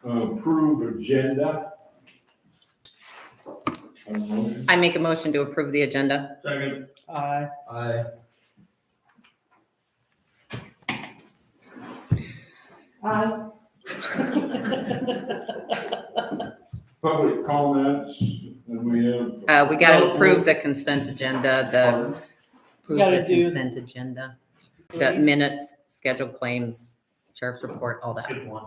Approve agenda. I make a motion to approve the agenda. Second. Aye. Aye. Aye. Public comments, and we have. We gotta approve the consent agenda, approve Gotta the do- consent agenda, the minutes, scheduled claims, sheriff's report, all that. Skip one.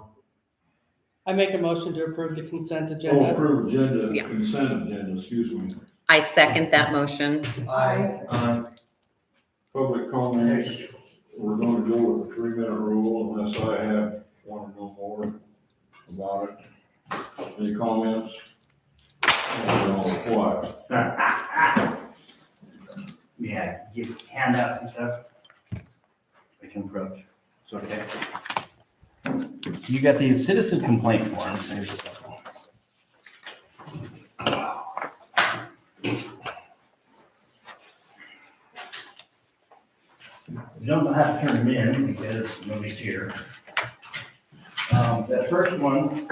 I make a motion to approve the consent Oh, agenda. approve agenda, Yeah. consent agenda, excuse me. I second that motion. Aye. Public comments, we're gonna go with the 3-minute rule unless I want to know more about it. Any comments? What? Yeah, give handouts and stuff. We can approach. It's okay. You got these citizen complaint forms. There's a couple. You don't know how to turn them in because nobody's here. That first one,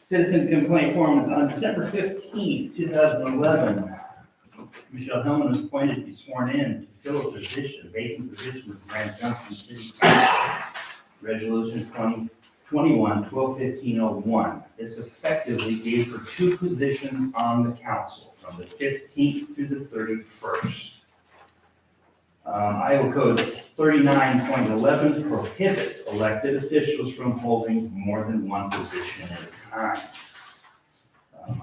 citizen complaint form is on December 15th, 2011. Michelle Hillman was appointed to be sworn in to fill a position, a vacant position with Grand Junction City Council. Resolution 2021-12-1501. This effectively gave her 2 positions on the council from the 15th through the 31st. Iowa Code 39.11 prohibits elected officials from holding more than 1 position at a time.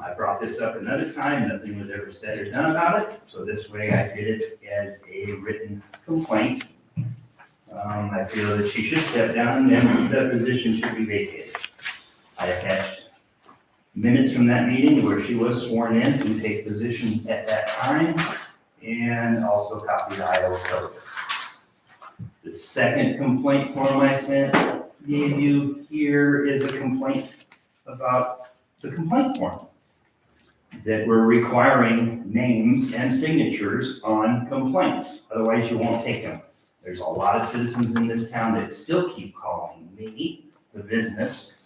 I brought this up another time, nothing was ever said or done about it, so this way I did it as a written complaint. I feel that she should step down and that position should be vacated. I attached minutes from that meeting where she was sworn in to take position at that time, and also a copy of the Iowa Code. The second complaint form I gave you here is a complaint about the complaint form, that we're requiring names and signatures on complaints, otherwise you won't take them. There's a lot of citizens in this town that still keep calling me, the business,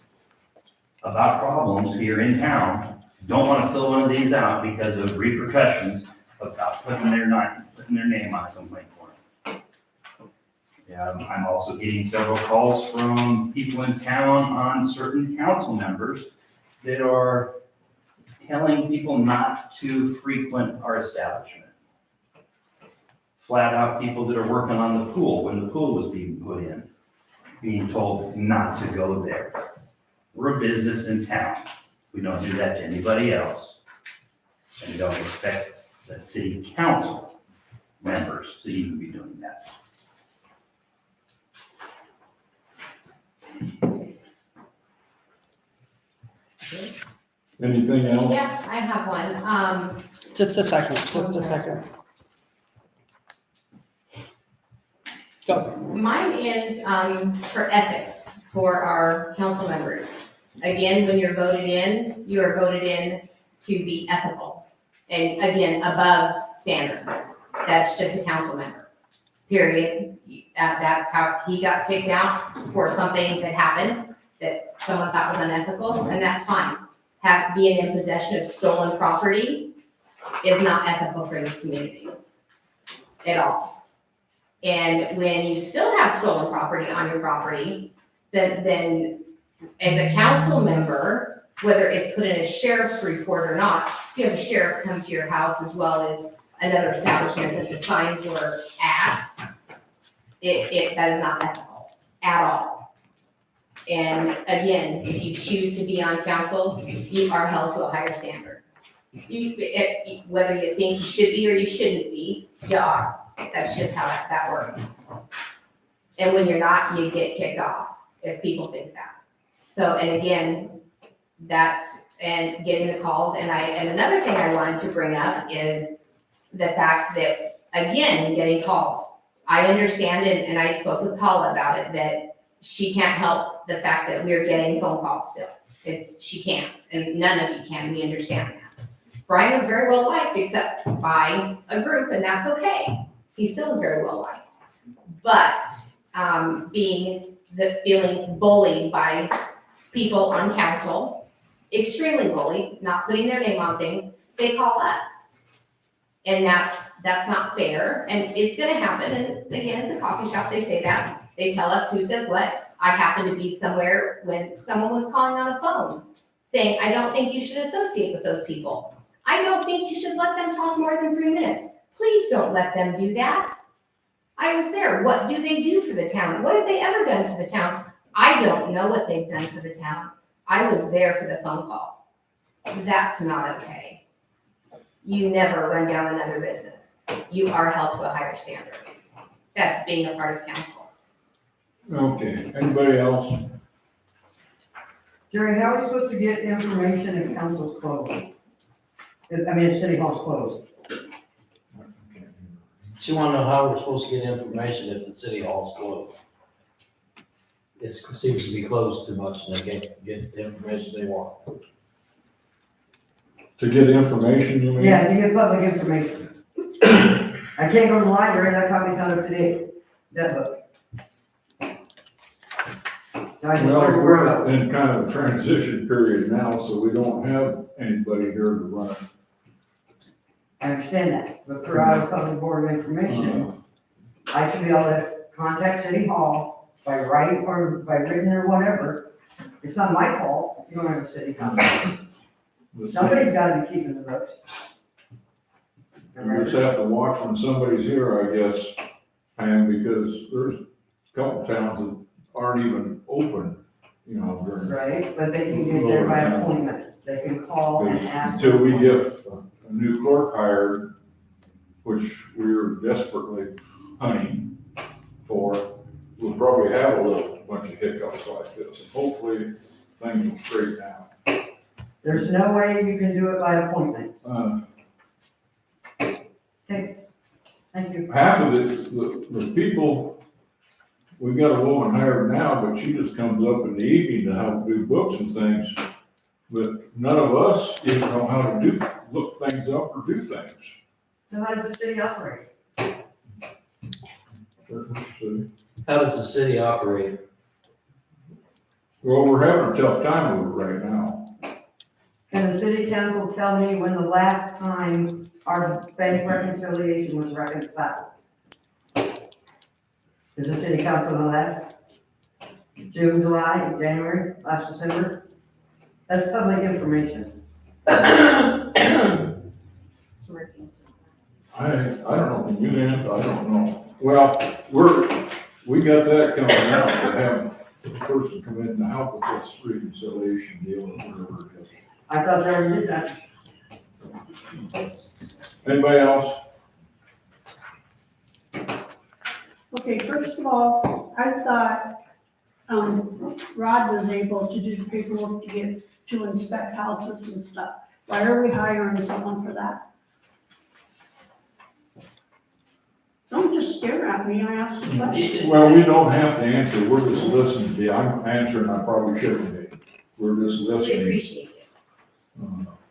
about problems here in town. Don't want to fill one of these out because of repercussions about putting their name on a complaint form. I'm also getting several calls from people in town on certain council members that are telling people not to frequent our establishment. Flat out people that are working on the pool, when the pool was being put in, being told not to go there. We're a business in town. We don't do that to anybody else. And we don't expect the city council members to even be doing that. Anything else? Yeah, I have one. Just a second. Go. Mine is, for ethics for our council members. Again, when you're voted in, you are voted in to be ethical. And again, above standard. That's just a council member, period. That's how he got kicked out for something that happened that someone thought was unethical, and that's fine. Being in possession of stolen property is not ethical for this community at all. And when you still have stolen property on your property, then as a council member, whether it's put in a sheriff's report or not, you have a sheriff come to your house as well as another establishment that the signs were at, that is not ethical at all. And again, if you choose to be on council, you are held to a higher standard. Whether you think you should be or you shouldn't be, you are. That's just how that works. And when you're not, you get kicked off if people think that. So, and again, and getting the calls, and another thing I wanted to bring up is the fact that, again, getting calls. I understand, and I spoke with Paula about it, that she can't help the fact that we're getting phone calls still. She can't, and none of you can, we understand that. Brian was very well liked, except by a group, and that's okay. He still is very well liked. But, feeling bullied by people on council, extremely bullied, not putting their name on things, they call us. And that's not fair, and it's gonna happen, and again, the coffee shop, they say that, they tell us who says what. I happened to be somewhere when someone was calling on a phone, saying, I don't think you should associate with those people. I don't think you should let them talk more than 3 minutes. Please don't let them do that. I was there. What do they do for the town? What have they ever done for the town? I don't know what they've done for the town. I was there for the phone call. That's not okay. You never run down another business. You are held to a higher standard. That's being a part of council. Okay, anybody else? Jerry, how are we supposed to get information if council's closed? If city hall's closed? She wanna know how we're supposed to get information if the city hall's closed. It seems to be closed too much and they can't get the information they want. To get information, you mean? Yeah, to get public information. I can't go to the library, that copy's out of today, that book. I just Well, learned we're about it. in kind of a transition period now, so we don't have anybody here to run it. I understand that, but for our public board of information, I should be able to contact city hall by writing or by written or whatever. It's not my fault, you don't have a city contact. Somebody's gotta be keeping the books. You just have to watch when somebody's here, I guess, Pam, because there's a couple towns that aren't even open, during. Right, but they can get there by appointment, they can call and ask. Until we get a new clerk hired, which we're desperately hunting for, we'll probably have a little bunch of hiccups like this, and hopefully things will straighten out. There's no way you can do it by appointment. Thank you. Half of it, the people, we got a woman hired now, but she just comes up in the evening to help do books and things. But none of us even know how to look things up or do things. So how does the city operate? How does the city operate? Well, we're having a tough time with it right now. Can the city council tell me when the last time our bank reconciliation was reconciled? Does the city council know that? June, July, January, last December? That's public information. I don't know, you answer, I don't know. Well, we got that coming out to have a person come in to help with this reconciliation deal or whatever it is. I thought they already did that. Anybody else? Okay, first of all, I thought, Rod was able to do the paperwork to inspect houses and stuff. Why are we hiring someone for that? Don't just stare at me, I asked a question. Well, we don't have to answer, we're just listening to you. I'm answering, I probably shouldn't be. We're just We listening. appreciate it.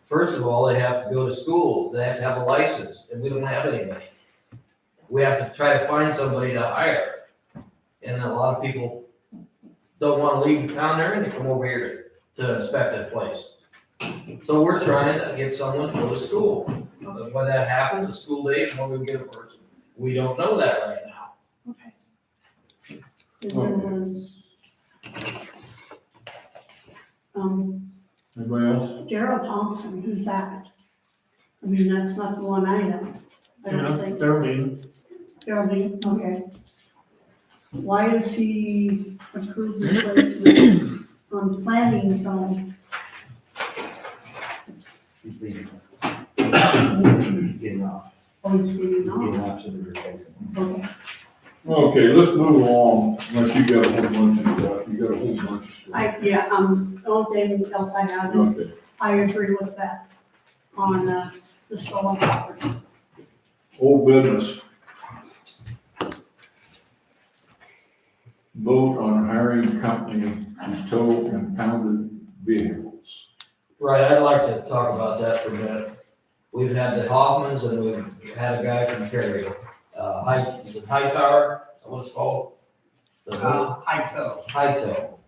First of all, they have to go to school, they have to have a license, and we don't have anybody. We have to try to find somebody to hire. And a lot of people don't wanna leave the town they're in to come over here to inspect that place. So we're trying to get someone to go to school. When that happens, the school day is when we get a person. We don't know that right now. Okay. And then was, Anybody else? Darrell Thompson, who's that? I mean, that's not the one I know. I don't think. Darrell, okay. Why does he approve the placement on planning zone? He's leaving. He's getting off. Oh, he's getting He's off. getting off, so we're replacing him. Okay. Okay, let's move along, unless you got a whole bunch of stuff, you got a whole bunch of stuff. The only thing else I have is, Okay, I agree with that on, the stolen property. old business. Vote on hiring company to tow impounded vehicles. Right, I'd like to talk about that for a minute. We've had the Hoffmans and we've had a guy from Herrick, Hightower, what it's called? The High toe. High-Toe.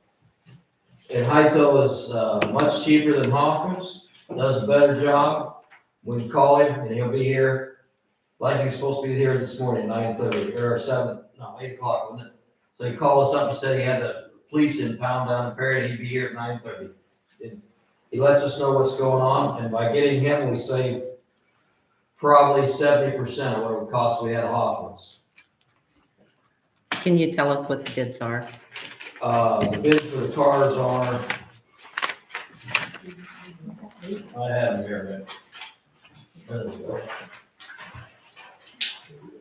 And High-Toe is, much cheaper than Hawkins, does a better job. We can call him and he'll be here, like he was supposed to be here this morning, 9:30, or 8 o'clock, wasn't it? So he called us up and said he had the police impound down in Perry, he'd be here at 9:30. He lets us know what's going on, and by getting him, we save probably 70% of what it would cost if we had Hawkins. Can you tell us what the bids are? The bids for the cars are, I have them here, Rick. There we go.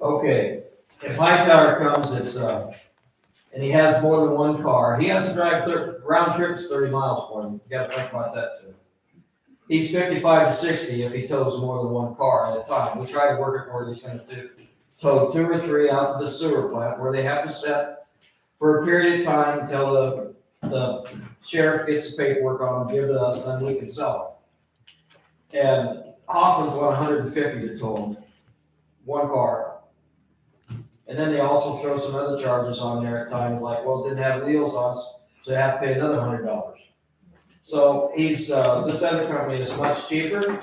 Okay, if Hightower comes, it's, and he has more than one car, he has to drive round trips 30 miles for him, you gotta think about that too. He's 55 to 60 if he tows more than one car at a time. We try to work it where he's gonna tow 2 or 3 out to the sewer plant where they have to set for a period of time until the sheriff gets the paperwork on and give it to us, and then we can sell it. And Hawkins won 150 to tow him, one car. And then they also throw some other charges on there at times, like, well, it didn't have wheels on, so they have to pay another $100. So he's, this other company is much cheaper,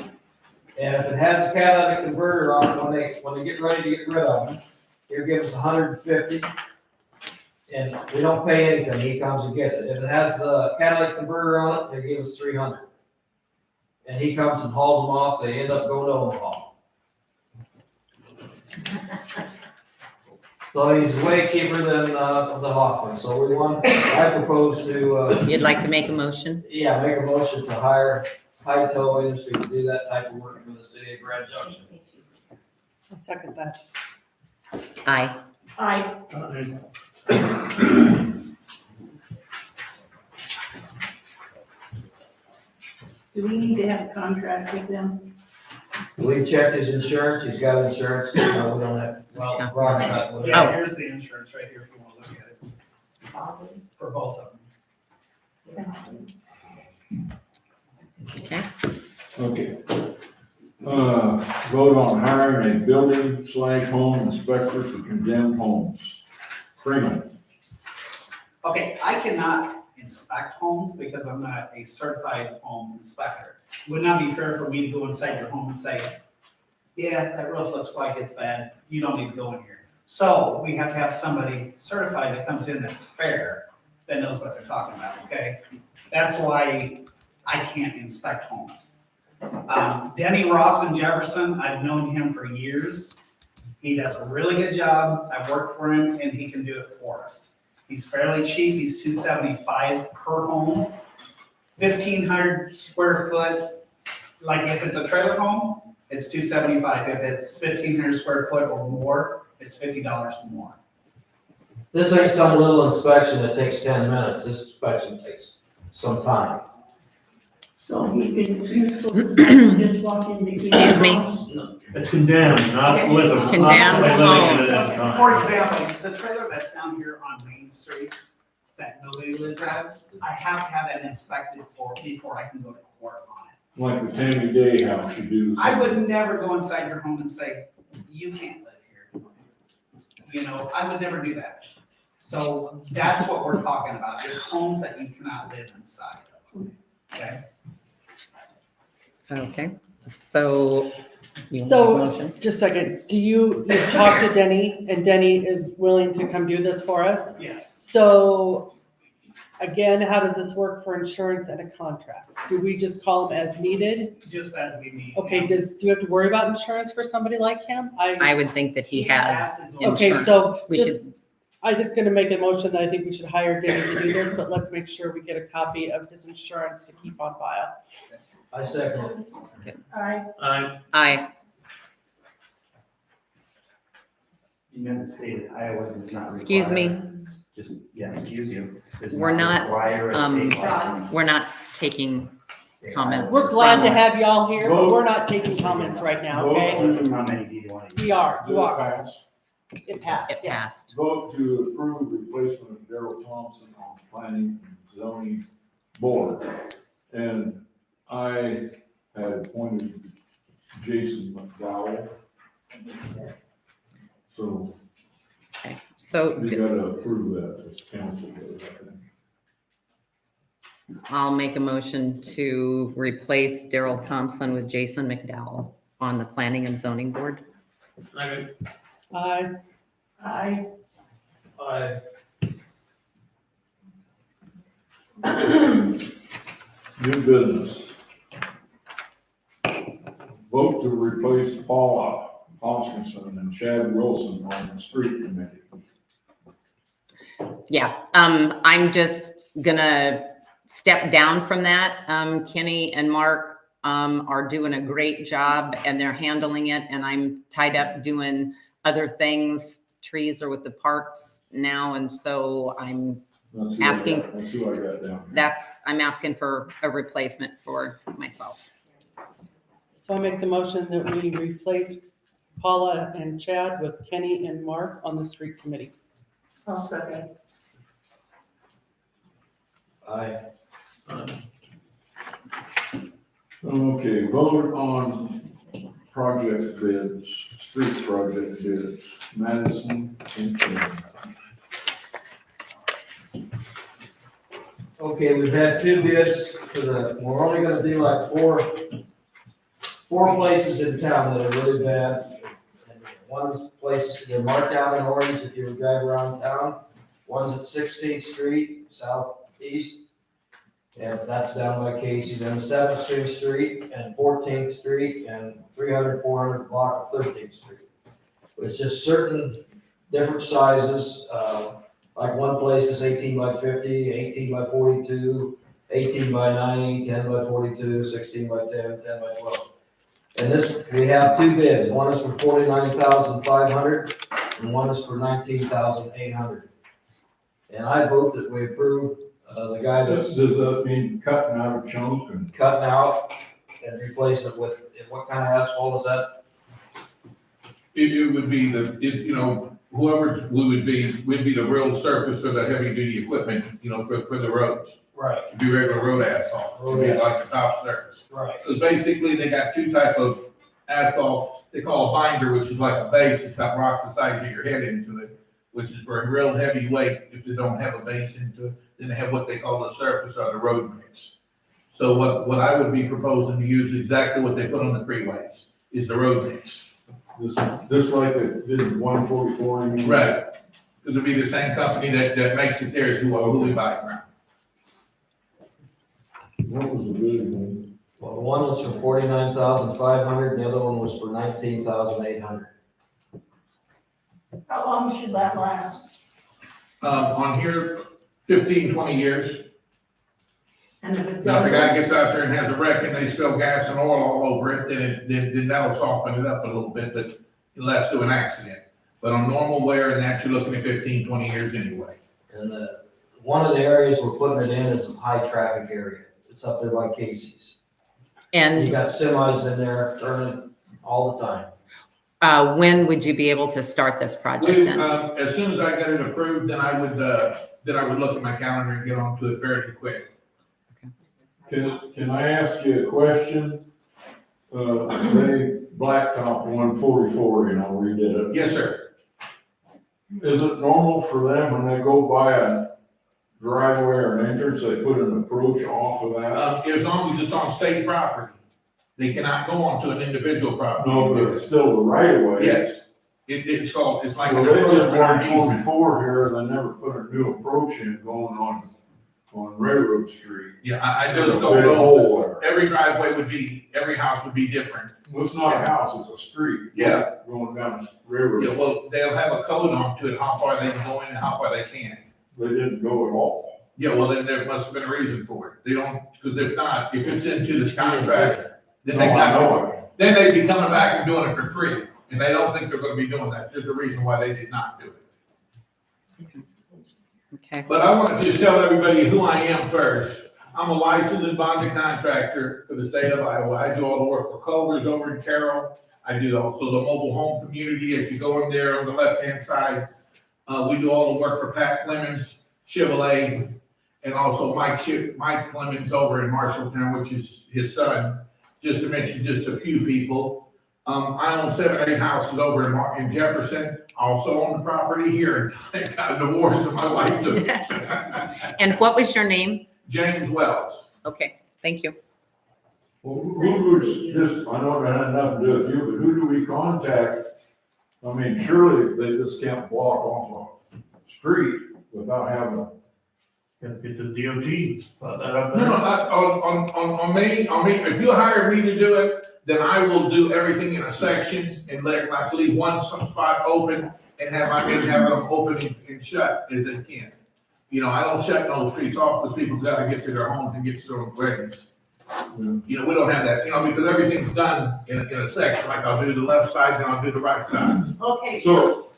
and if it has a catalytic converter on it, when they get ready to get rid of them, he'll give us 150, and we don't pay anything, he comes and gets it. If it has the catalytic converter on it, he'll give us 300. And he comes and hauls them off, they end up going to Omaha. So he's way cheaper than the Hoffman, so I propose to, You'd like to make a motion? yeah, make a motion to hire High-Toe Industry to do that type of work for the city of Grand Junction. I'll second that. Aye. Aye. Do we need to have a contract with them? We checked his insurance, he's got insurance, no, we don't have, well, Rob's got one. Yeah, Oh. here's the insurance right here if you want to look at it. For both of them. Okay. Okay. Vote on hiring a building/home inspector for condemned homes. Freeman. Okay, I cannot inspect homes because I'm not a certified home inspector. Would not be fair for me to go inside your home and say, yeah, that roof looks like it's bad, you don't need to go in here. So we have to have somebody certified that comes in that's fair, that knows what they're talking about, okay? That's why I can't inspect homes. Denny Ross in Jefferson, I've known him for years. He does a really good job, I've worked for him, and he can do it for us. He's fairly cheap, he's $275 per home, 1,500 square foot. Like if it's a trailer home, it's $275. If it's 1,500 square foot or more, it's $50 more. This ain't some little inspection that takes 10 minutes, this inspection takes some time. So he can, so this guy can just walk in. Excuse me? It's condemned, not with them. Condemned home. For example, the trailer that's down here on Main Street that nobody lives at, I have to have that inspected before I can go to court on it. Like the Tammy Day house, you do. I would never go inside your home and say, you can't live here. You know, I would never do that. So that's what we're talking about. There's homes that you cannot live inside of. Okay? Okay, so you want So- a motion? Just a second, you've talked to Denny, and Denny is willing to come do this for us? Yes. So, again, how does this work for insurance and a contract? Do we just call him as needed? Just as we need. Okay, do you have to worry about insurance for somebody like him? I would think that he has his own- Okay, insurance. so We just, should, I'm just gonna make a motion that I think we should hire Denny to do this, but let's make sure we get a copy of his insurance to keep on file. I second it. Aye. aye. United States, Iowa does not. Excuse me. Just, yeah, excuse you. Does We're not, require a state license. We're not taking comments. We're glad to from- have y'all here, but we're not taking comments right now, okay? Listen, how many do you want to? We are, you are. Pass. It passed, It yes. passed. Vote to approve replacement of Darrell Thompson on planning and zoning board. And I had appointed Jason McDowell. So, So You gotta approve that as council does, I think. I'll make a motion to replace Darrell Thompson with Jason McDowell on the Planning and Zoning Board. Aye. I, New business. Vote to replace Paula Hoskinson and Chad Wilson on the street committee. Yeah, I'm just gonna step down from that. Kenny and Mark, are doing a great job and they're handling it, and I'm tied up doing other things. Trees are with the parks now, and so I'm That's who I got- Asking- That's who I got down here. I'm asking for a replacement for myself. So I make the motion that we replace Paula and Chad with Kenny and Mark on the street committee. I'll second. I, Okay, vote on project bids, street project bids, Madesen and Freeman. okay, we've had 2 bids for we're only gonna do like four places in town that are really bad. One's place, they're marked out in orange if you drive around town. One's at 16th Street, southeast. And that's down by Casey's, and 7th Street and 14th Street and 300, 400 block of 13th Street. It's just certain different sizes, like one place is 18 by 50, 18 by 42, 18 by 90, 10 by 42, 16 by 10, 10 by 12. And this, we have 2 bids. One is for 49,500 and one is for 19,800. And I vote that we approve the guy that's Does that mean cutting out a chunk and? cutting out and replace it with, what kind of asphalt is that? It would be whoever would be the real surface for the heavy duty equipment, for the roads. Right. It'd be regular road asphalt, it'd be like the top surface. Right. Because basically they got 2 type of asphalt, they call a binder, which is like a base, it's got rock the size of your head into it, which is for a real heavy weight. If they don't have a base into it, then they have what they call the surface or the road mix. So what I would be proposing to use exactly what they put on the freeways, is the road mix. This like it did 144, you mean? Right, because it'd be the same company that makes it there as who we buy it from. What was the bid one? Well, one was for 49,500 and the other one was for 19,800. How long should that last? On here, 15, 20 years. And if it Now, if the doesn't, guy gets out there and has a wreck and they spill gas and oil all over it, then that'll soften it up a little bit, but it'll have to do an accident. But on normal wear and that, you're looking at 15, 20 years anyway. And one of the areas we're putting it in is a high traffic area. It's up there by Casey's. You And got semis in there turning all the time. when would you be able to start this project then? As soon as I got it approved, then I would look at my calendar and get onto it fairly quick. Can I ask you a question? They blacktop 144, redid it. Yes, sir. Is it normal for them when they go by a driveway or an entrance, they put an approach off of that? As long as it's on state property, they cannot go onto an individual property. No, but it's still the right of way. Yes, it's like an Well, they approach just or an easement. 144 here, they never put a new approach in going on Railroad Street. Yeah, I There's just a don't big know. hole there. Every driveway every house would be different. Well, it's not a house, it's a street. Yeah. Going down Railroad. Yeah, well, they'll have a code onto it, how far they can go in and how far they can't. They didn't go at all. Yeah, well, then there must have been a reason for it. They don't, because if not, if it's into this contract, then they No, I got, know it. then they'd be coming back and doing it for free. And they don't think they're gonna be doing that. There's a reason why they did not do it. Okay, But I want to just tell everybody who I am first. I'm a licensed and bonded contractor for the state of Iowa. I do all the work for Culver's over in Carroll. I do also the mobile home community as you go in there on the left-hand side. We do all the work for Pat Clemens, Chevrolet, and also Mike Clemens over in Marshalltown, which is his son, just to mention just a few people. I own 7 or 8 houses over in Jefferson, also own the property here, and got a divorce and my wife took it. And what was your name? James Wells. Okay, thank you. Well, who would, just, I know it had nothing to do with you, but who do we contact? I mean, surely they just can't block off a street without having. Gotta get the DOT, put that up No, there. on me, if you hire me to do it, then I will do everything in a section and like leave one spot open and have them open and shut as they can. You know, I don't shut no streets off because people gotta get to their homes and get to their weddings. You know, we don't have that, you know, because everything's done in a section, like I'll do the left side, then I'll do the right side. Okay, So,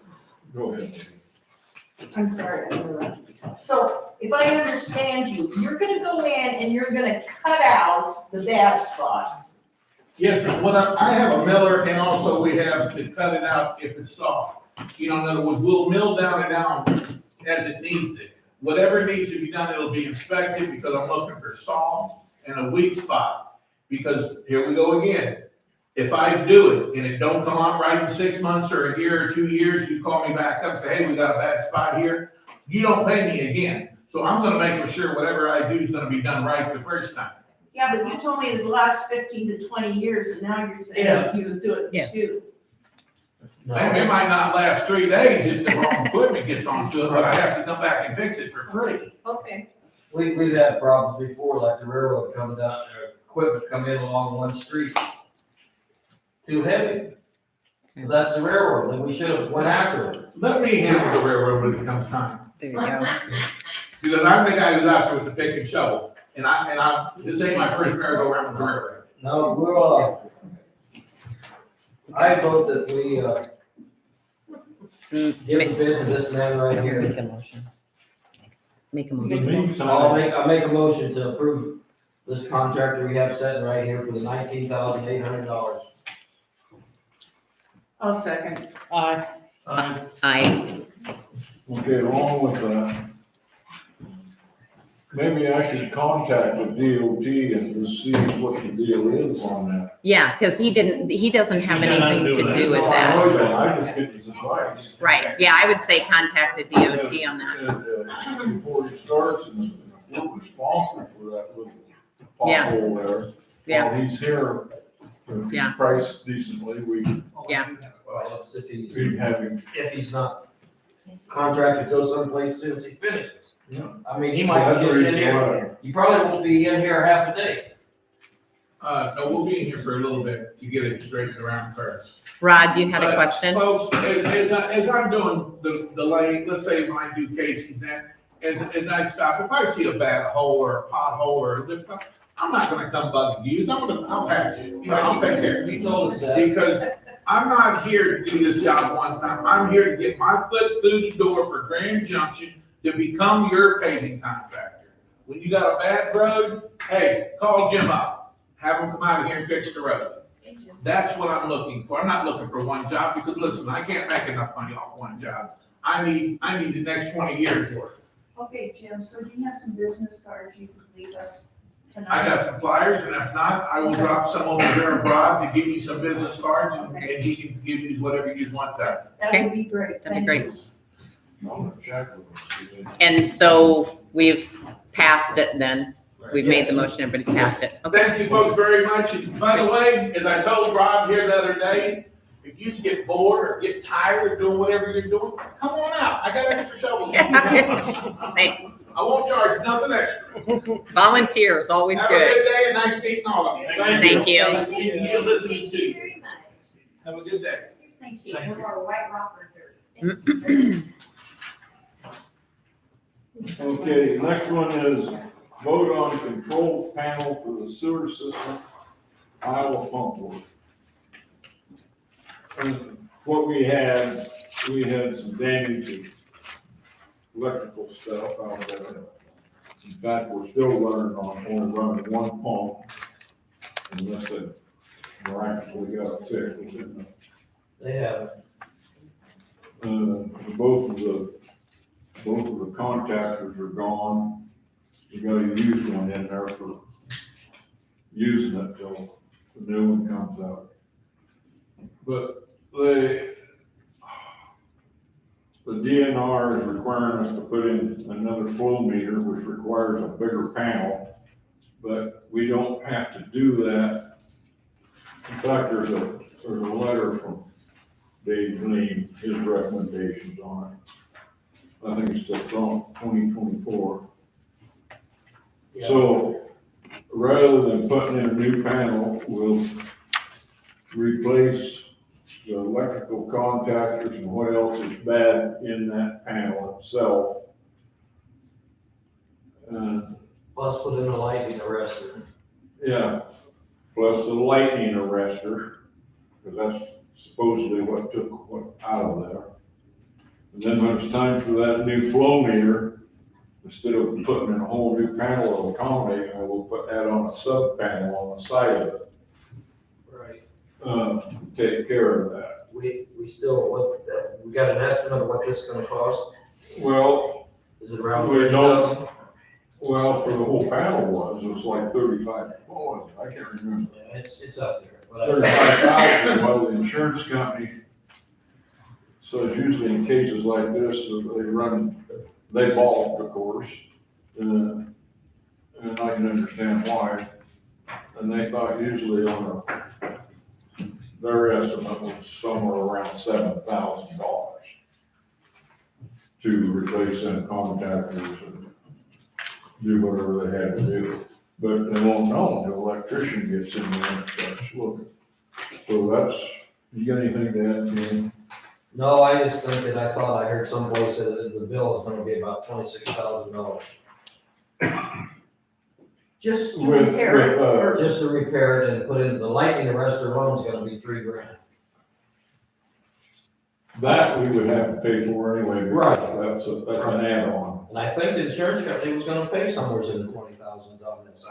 go ahead. I'm sorry, I interrupted. So if I understand you, you're gonna go in and you're gonna cut out the bad spots. Yes, sir. I have a miller and also we have to cut it out if it's soft. You know, in other words, we'll mill down as it needs it. Whatever needs to be done, it'll be inspected because I'm looking for soft and a weak spot. Because here we go again. If I do it and it don't come out right in 6 months or a year or 2 years, you call me back up and say, hey, we got a bad spot here. You don't pay me again. So I'm gonna make sure whatever I do is gonna be done right the first time. Yeah, but you told me the last 15 to 20 years, and now you're saying you do it Yes. too. Man, it might not last 3 days if the wrong equipment gets onto it, but I have to come back and fix it for free. Okay. We've had problems before, like the railroad comes down, their equipment come in along one street. Too heavy. Well, that's the railroad, and we should have went after it. Let me handle the railroad when it comes time. There you go. Because I'm the guy who's out there with the pick and shovel. And this ain't my first merry-go-round with the railroad. No, we'll, I vote that we, give a bid to this man right here. Make a motion. Make a In the motion. meantime, I'll make a motion to approve this contractor we have sitting right here for the $19,800. I'll second. Aye. Aye. Okay, along with that, maybe I should contact the DOT and just see what the deal is on that. Yeah, because he doesn't have He cannot anything do to that. do with No, I that. know that. I just get his advice. Right, yeah, I would say contact the DOT on that. And, before he starts, and we're responsible for that little Yeah. pothole there. Yeah. While he's here, if Yeah. he's priced decently, we Yeah. Well, it's be having. if he's not contracted to go someplace soon as he finishes. Yeah. I mean, he might be just in here, you probably won't be in here half a day. No, we'll be in here for a little bit to get it straightened around first. Rod, you had a But, question? Folks, as I'm doing the lane, let's say when I do Casey's then, as I stop, if I see a bad hole or a pothole or a lift up, I'm not gonna come bug you, I'll patch it, you know, I'll take care of You it. told us that. Because I'm not here to do this job one time, I'm here to get my foot through the door for Grand Junction to become your paving contractor. When you got a bad road, hey, call Jim up, have him come out here and fix the road. That's what I'm looking for. I'm not looking for one job because listen, I can't make enough money off one job. I need the next 20 years worth. Okay, Jim, so do you have some business cards you can leave us tonight? I got some flyers and if not, I will drop some over there abroad to give you some business cards and he can give you whatever you want done. That would be great. That'd be Thank great. you. I'm gonna check with him. And so we've passed it then. We've made the motion, everybody's passed it. Okay. Thank you folks very much. And by the way, as I told Rob here the other day, if you get bored or get tired of doing whatever you're doing, come on out. I got extra shovels. Thanks. I won't charge nothing extra. Volunteers, always Have a good. good day and nice meeting all of you. Thank you. Thank you. Listening to you. Very much. Have a good day. Thank you. Thank you. We're our white rocker dirt. Thank you very much. Okay, next one is vote on control panel for the sewer system, Iowa pump work. And what we had some damage of electrical stuff out there. In fact, we're still only running one pump. Unless it miraculously got fixed within They have. both of the contactors are gone. You gotta use one in there for using it till the new one comes out. But the DNR is requiring us to put in another flow meter, which requires a bigger panel, but we don't have to do that. In fact, there's a letter from Dave Lean, his recommendations on it. I think it's still from 2024. Yeah. So rather than putting in a new panel, we'll replace the electrical contactors and what else is bad in that panel itself. Plus put in a lightning arrestor. Yeah, plus the lightning arrestor, because that's supposedly what took what out of there. And then when it's time for that new flow meter, instead of putting in a whole new panel to accommodate, I will put that on a sub panel on the side of it. Right. Take care of that. We still, we got an estimate of what this is gonna cost? Well, Is it around we don't, $30,000? well, for the whole panel it was like 35, what was it? I can't remember. Yeah, it's up there. But 35,000, well, the insurance company, so it's usually in cases like this, they balk, of course, and I can understand why. And they thought usually their estimate was somewhere around $7,000 to replace them contactors and do whatever they had to do. But they won't know until the electrician gets in there and starts looking. So that's, you got anything to add, Ken? No, I just think that I thought I heard someplace that the bill is gonna be about $26,000. Just to With- repair it, with, or Just to repair it and put in, the lightning arrestor alone is gonna be $3,000. That we would have to pay for anyway, because Right. that's an add-on. And I think the insurance company was gonna pay somewhere in the $20,000 on this,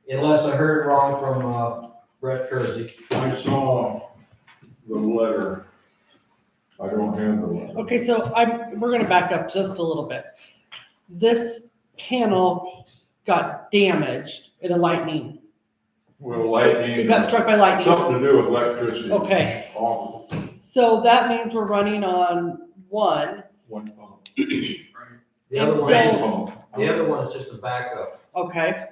unless I heard wrong from, Brett Kersey. I saw the letter. I don't have the letter. Okay, so we're gonna back up just a little bit. This panel got damaged in a lightning. Well, lightning. It got struck by lightning. Something to do with electricity. Okay. Awful. So that means we're running on one. One pump. The And other one, so- the other one is just a backup. Okay.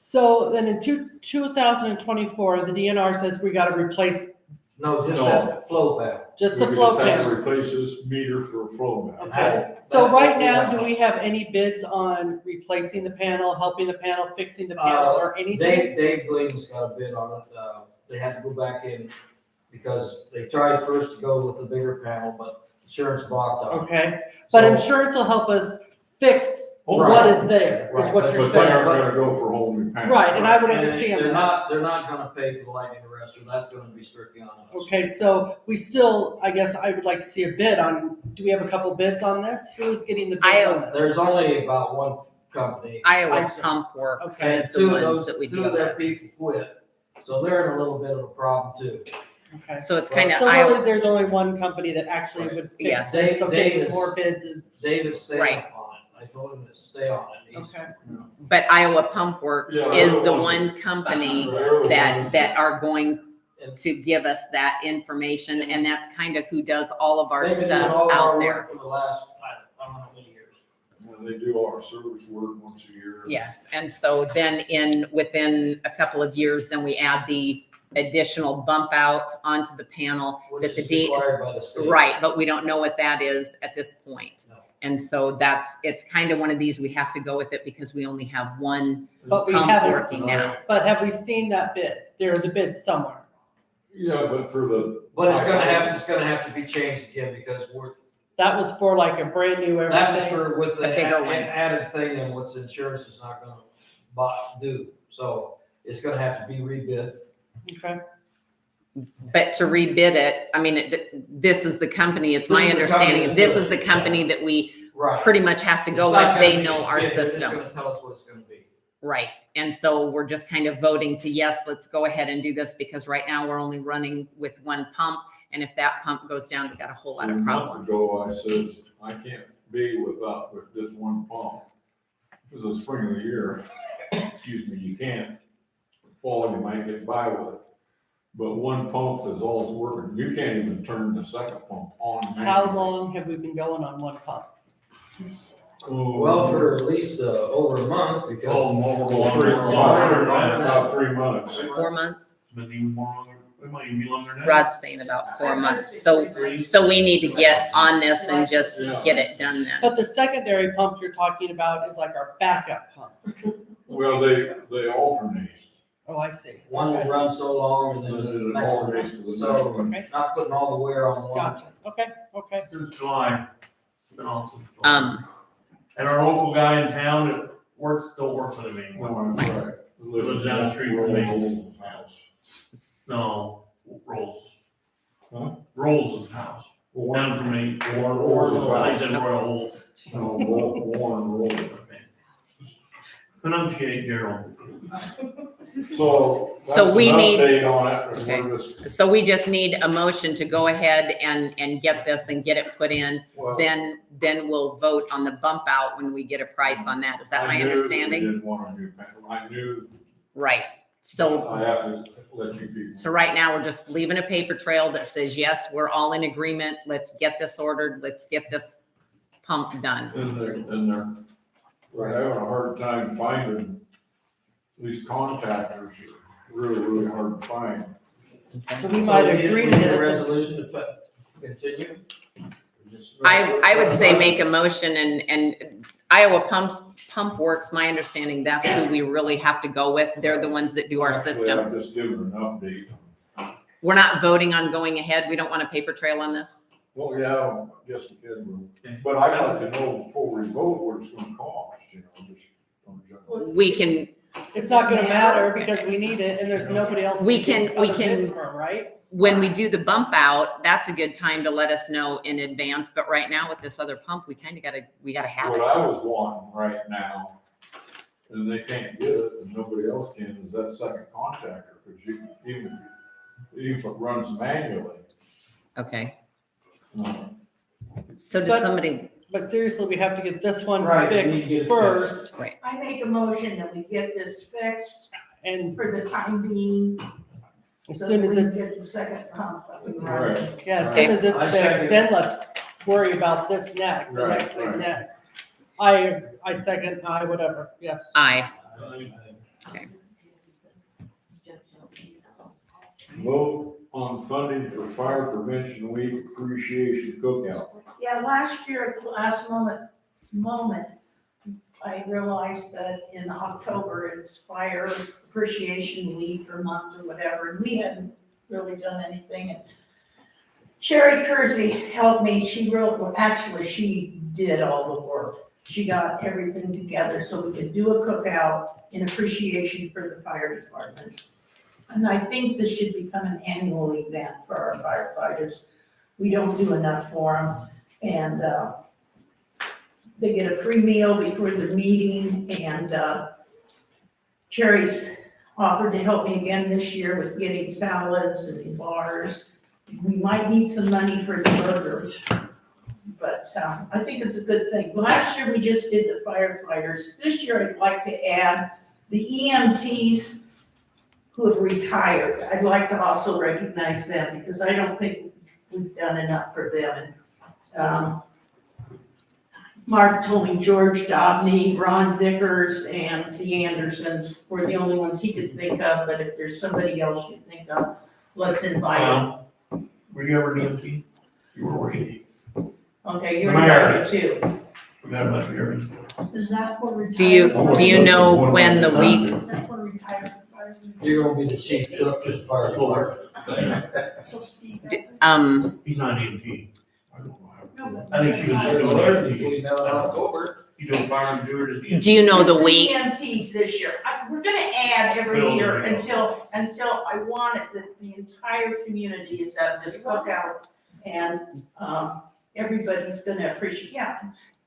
So then in 2024, the DNR says we gotta replace No, just No. that flow panel. just the We flow just have to panel. replace this meter for a flow now. Okay. So right now, do we have any bids on replacing the panel, helping the panel, fixing the panel, or anything? Dave Gleaton's got a bid on it. They had to go back in because they tried first to go with the bigger panel, but insurance blocked on it. Okay, but So- insurance will help us fix what Right. is there, is Right. what But you're they saying. aren't gonna go for a whole new panel. Right, and I would And understand they're that. they're not gonna pay for the lightning arrestor. That's gonna be strictly on us. Okay, so we still, I guess I would like to see a bid on, do we have a couple bids on this? Who's getting the bids on this? There's only about one company. Iowa I see. Pump Works Okay. is And the two of ones those, that we two deal of their with. people quit. So they're in a little bit of a problem too. Okay. So it's kind of So Iowa, really, there's only one company that actually would fix Yes. this, so getting Davis- more bids is. Davis stayed Right. on it. I told him to stay on it. He's- Okay, but Iowa Pump Works Yeah, is they're the the one company They're the that ones are going to give us that information, and that's kind of who does all of our They've been doing stuff all of our out there. work for the last, I don't know how many years. Well, they do our service work once a year. Yes, and so then within a couple of years, then we add the additional bump out onto the panel Which that the is required by the state. right, but we don't know what that is at this point. No. And so it's kind of one of these, we have to go with it because we only have one but we pump haven't, working now. but have we seen that bid? There's a bid somewhere. Yeah, but for the. But it's gonna have to be changed again because That was for like a brand new that was everything. for with the A bigger one. added thing and what's insurance is not gonna do. So it's gonna have to be rebid. Okay, But to rebid it, I mean, this is the company, it's This my is the understanding, company this that's is the doing it. company that we Right. pretty much have to go It's not with, they gonna be know just our bid, they're just system. gonna tell us what it's gonna be. Right, and so we're just kind of voting to, yes, let's go ahead and do this, because right now we're only running with one pump, and if that pump goes down, we got a whole lot of A problems. month ago, I says, I can't be with this one pump. It was the spring of the year, excuse me, you can't. Fall, you might get by with it. But one pump is all it's working. You can't even turn the second pump on. How long have we been going on one pump? Well, for at least, over a month, because. About 3 months. 4 months? But even more longer, it might even be longer than that. Rod's saying about 4 months. So we need to get on this and just get it done then. But the secondary pump you're talking about is like our backup pump. Well, they alternate. Oh, I see. One will run so long and And then then the it next one. alternates to the next So, one. not putting all the wear on one. Gotcha. Okay. Since July. It's been awesome. And our local guy in town that don't work for them anymore. No, that's right. Lives down the street from me. Rolls' house. No, Rolls. Huh? Rolls' house. Down from me. Warren's I house. said Royal. No, Warren Rolls. Pronunciate Gerald. So that's So we an need- update on it. Okay. We're just- So we just need a motion to go ahead and get this and get it put in. well, Then we'll vote on the bump out when we get a price on that. Is that I my knew we understanding? didn't want a new panel. I knew Right. So, I have to let you people. so right now we're just leaving a paper trail that says, yes, we're all in agreement. Let's get this ordered. Let's get this pump done. We're having a hard time finding these contractors. Are really hard to find. So we might So agree we to need a this. resolution to continue? I would say make a motion and Iowa Pump Works, my understanding, that's who we really have to go with. They're the ones that do our Actually, system. I'm just giving an update. We're not voting on going ahead. We don't want a paper trail on this. Well, yeah, I guess we can, but I'd like to know before we vote what it's gonna cost, just. We can, It's not gonna matter because we need it and there's nobody else. We to can- get we other can- bids from, right? when we do the bump out, that's a good time to let us know in advance. But right now with this other pump, we kind of gotta have What I it. was wanting right now, and they can't get it, and nobody else can, is that second contactor, because even if it runs manually. Okay. uh, So does But- somebody, But seriously, we have to get this one Right, we need to fixed get it first I make a motion that we get this fixed and for the time being, as so soon that as we can get the it's, second pump up and running. Right, yeah, as soon as it's I fixed, second. then let's worry about this next, the Right, next thing right. next. I second, whatever, yes. aye. vote on funding for Fire Prevention Week Appreciation Cookout. Yeah, last year at the last moment, I realized that in October, it's Fire Appreciation Week or month or whatever, and we hadn't really done anything. And Sherry Kersey helped me, she did all the work. She got everything together so we could do a cookout in appreciation for the fire department. And I think this should become an annual event for our firefighters. We don't do enough for them. And they get a free meal before the meeting, and Cherry's offered to help me again this year with getting salads and bars. We might need some money for the burgers, but I think it's a good thing. Last year, we just did the firefighters. This year, I'd like to add the EMTs who have retired. I'd like to also recognize them because I don't think we've done enough for them. And Mark told me George Dobney, Ron Vickers, and the Andersons were the only ones he could think of, but if there's somebody else you think of, let's invite them. Were you ever DMT? You were working. Okay, you're Mary. invited too. We got about here. Is that for retired? Do you know when the week, Is that for retired firefighters? You're gonna be the chief cook for the fire department. So Steve, He's not DMT. I don't know how. No, I think she was I don't doing know, DMT. between now and October. You don't fire and do it as DMT. do you know the Just week? EMTs this year. We're gonna add every Build year it. until I want it that the entire community is at this cookout. And, everybody's gonna appreciate, yeah,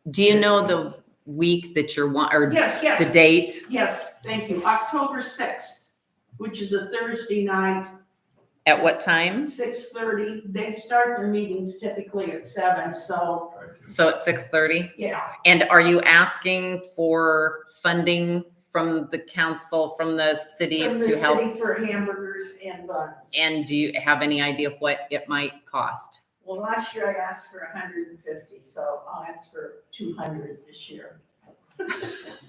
Do you know the week that you're or yes, the yes, date? yes, thank you. October 6th, which is a Thursday night, At what time? 6:30. They start their meetings typically at 7, so, So at 6:30? yeah. And are you asking for funding from the council, from the city From the to help? city for hamburgers and buns. And do you have any idea what it might cost? Well, last year I asked for 150, so I'll ask for 200 this year.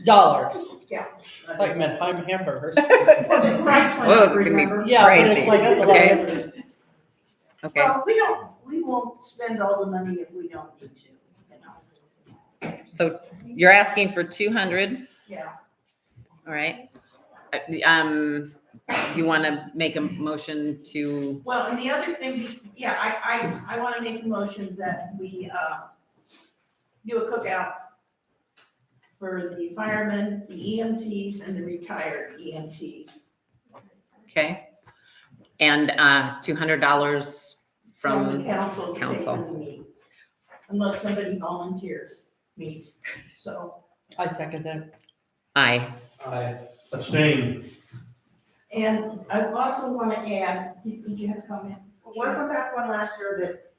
Dollars. Yeah. I thought you meant hamburgers. Well, the price went Oh, up, it's gonna be remember? Yeah, but Crazy. it's like, that's a lot of Okay. hamburgers. Okay, Well, we won't spend all the money if we don't need to, you know. so you're asking for 200, Yeah. all right? You want to make a motion to, Well, and the other thing, yeah, I want to make a motion that we do a cookout for the firemen, the EMTs, and the retired EMTs. okay? And $200 the from, council. to pay council. for the meat, unless somebody volunteers meat, so. I second that. aye. Abstain. And I also want to add, did you have a comment? Wasn't that one last year that